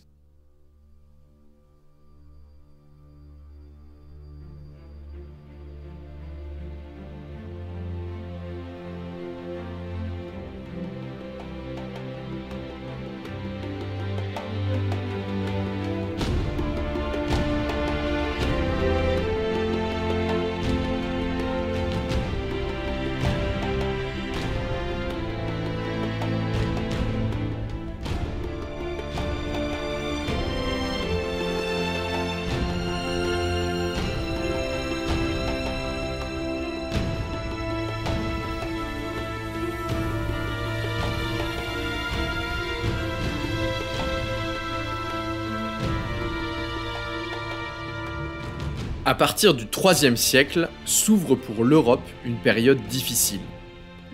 À partir du IIIe siècle, s'ouvre pour l'Europe une période difficile.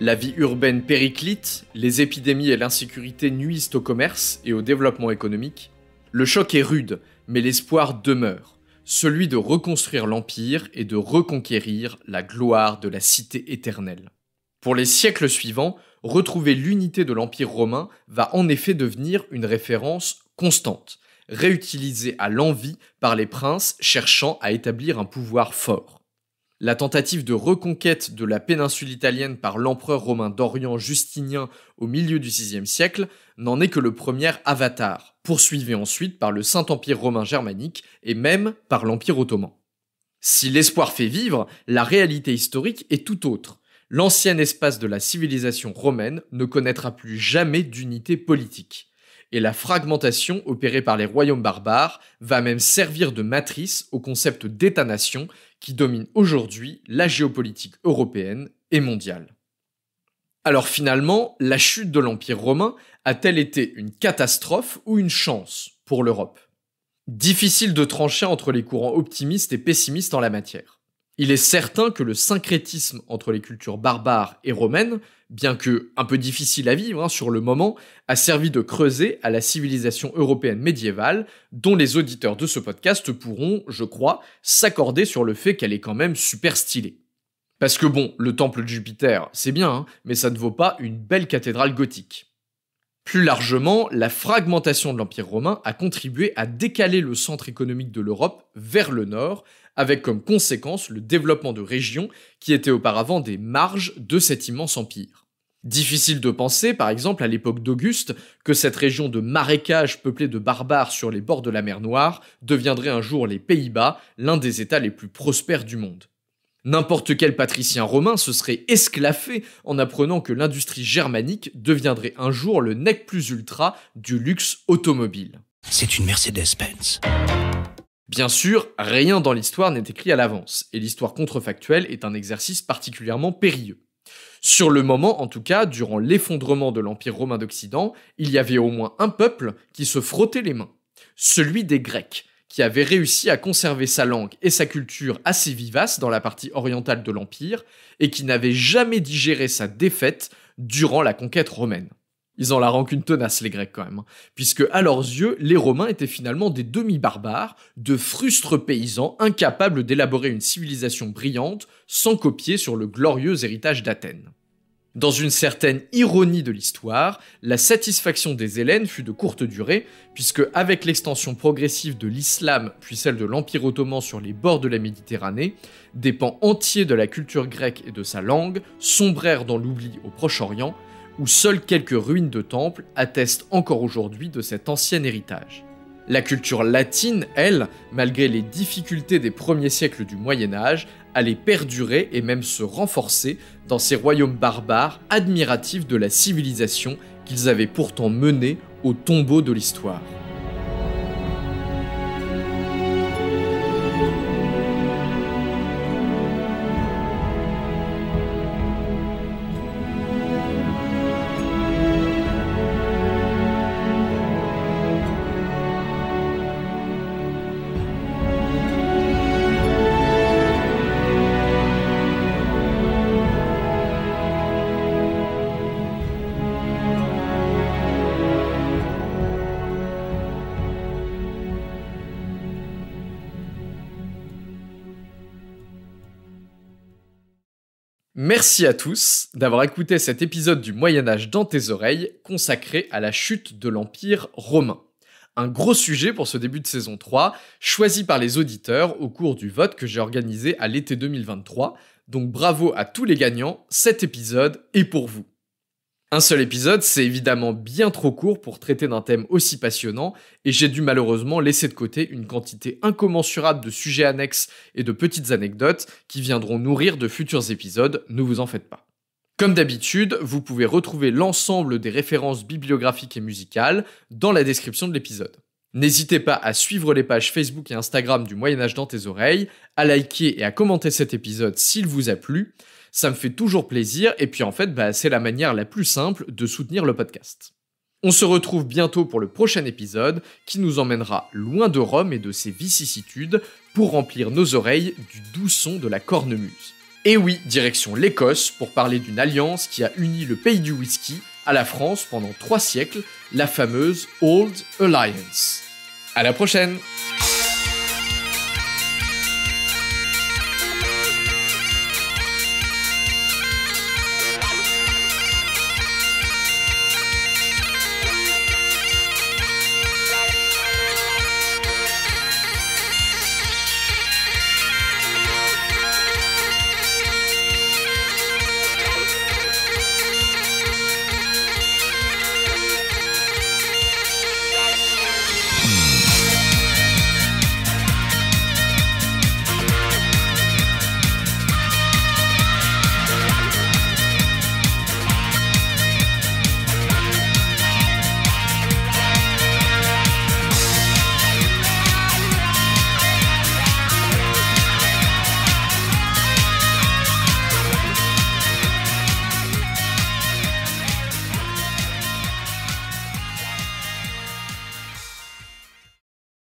La vie urbaine périclite, les épidémies et l'insécurité nuisent au commerce et au développement économique. Le choc est rude, mais l'espoir demeure, celui de reconstruire l'Empire et de reconquérir la gloire de la cité éternelle. Pour les siècles suivants, retrouver l'unité de l'Empire romain va en effet devenir une référence constante, réutilisée à l'envi par les princes cherchant à établir un pouvoir fort. La tentative de reconquête de la péninsule italienne par l'empereur romain d'Orient Justinien au milieu du VIe siècle n'en est que le premier avatar, poursuivi ensuite par le Saint-Empire romain germanique et même par l'Empire ottoman. Si l'espoir fait vivre, la réalité historique est tout autre. L'ancien espace de la civilisation romaine ne connaîtra plus jamais d'unité politique. Et la fragmentation opérée par les royaumes barbares va même servir de matrice au concept d'État-nation qui domine aujourd'hui la géopolitique européenne et mondiale. Alors finalement, la chute de l'Empire romain a-t-elle été une catastrophe ou une chance pour l'Europe ? Difficile de trancher entre les courants optimistes et pessimistes en la matière. Il est certain que le syncrétisme entre les cultures barbares et romaines, bien que un peu difficile à vivre sur le moment, a servi de creuset à la civilisation européenne médiévale, dont les auditeurs de ce podcast pourront, je crois, s'accorder sur le fait qu'elle est quand même super stylée. Parce que bon, le temple de Jupiter, c'est bien, mais ça ne vaut pas une belle cathédrale gothique. Plus largement, la fragmentation de l'Empire romain a contribué à décaler le centre économique de l'Europe vers le nord, avec comme conséquence le développement de régions qui étaient auparavant des marges de cet immense empire. Difficile de penser, par exemple, à l'époque d'Auguste, que cette région de marécages peuplée de barbares sur les bords de la mer Noire deviendrait un jour les Pays-Bas, l'un des États les plus prospères du monde. N'importe quel patricien romain se serait esclaffé en apprenant que l'industrie germanique deviendrait un jour le nec plus ultra du luxe automobile. C'est une Mercedes-Benz. Bien sûr, rien dans l'histoire n'est écrit à l'avance, et l'histoire contrefactuelle est un exercice particulièrement périlleux. Sur le moment, en tout cas, durant l'effondrement de l'Empire romain d'Occident, il y avait au moins un peuple qui se frottait les mains, celui des Grecs, qui avait réussi à conserver sa langue et sa culture assez vivaces dans la partie orientale de l'Empire, et qui n'avait jamais digéré sa défaite durant la conquête romaine. Ils ont la rancune tenace, les Grecs, quand même, puisque, à leurs yeux, les Romains étaient finalement des demi-barbares, de frustres paysans incapables d'élaborer une civilisation brillante sans copier sur le glorieux héritage d'Athènes. Dans une certaine ironie de l'histoire, la satisfaction des Hellènes fut de courte durée, puisque avec l'extension progressive de l'islam puis celle de l'Empire ottoman sur les bords de la Méditerranée, des pans entiers de la culture grecque et de sa langue sombrèrent dans l'oubli au Proche-Orient, où seules quelques ruines de temples attestent encore aujourd'hui de cet ancien héritage. La culture latine, elle, malgré les difficultés des premiers siècles du Moyen-Âge, allait perdurer et même se renforcer dans ces royaumes barbares admiratifs de la civilisation qu'ils avaient pourtant menée au tombeau de l'histoire. Merci à tous d'avoir écouté cet épisode du Moyen-Âge dans tes oreilles consacré à la chute de l'Empire romain. Un gros sujet pour ce début de saison 3, choisi par les auditeurs au cours du vote que j'ai organisé à l'été 2023. Donc bravo à tous les gagnants, cet épisode est pour vous. Un seul épisode, c'est évidemment bien trop court pour traiter d'un thème aussi passionnant, et j'ai dû malheureusement laisser de côté une quantité incommensurable de sujets annexes et de petites anecdotes qui viendront nourrir de futurs épisodes, ne vous en faites pas. Comme d'habitude, vous pouvez retrouver l'ensemble des références bibliographiques et musicales dans la description de l'épisode. N'hésitez pas à suivre les pages Facebook et Instagram du Moyen-Âge dans tes oreilles, à liker et à commenter cet épisode s'il vous a plu. Ça me fait toujours plaisir, et puis en fait, c'est la manière la plus simple de soutenir le podcast. On se retrouve bientôt pour le prochain épisode, qui nous emmènera loin de Rome et de ses vicissitudes, pour remplir nos oreilles du doux son de la cornemuse. Et oui, direction l'Écosse, pour parler d'une alliance qui a uni le pays du whisky à la France pendant 3 siècles, la fameuse Old Alliance. À la prochaine!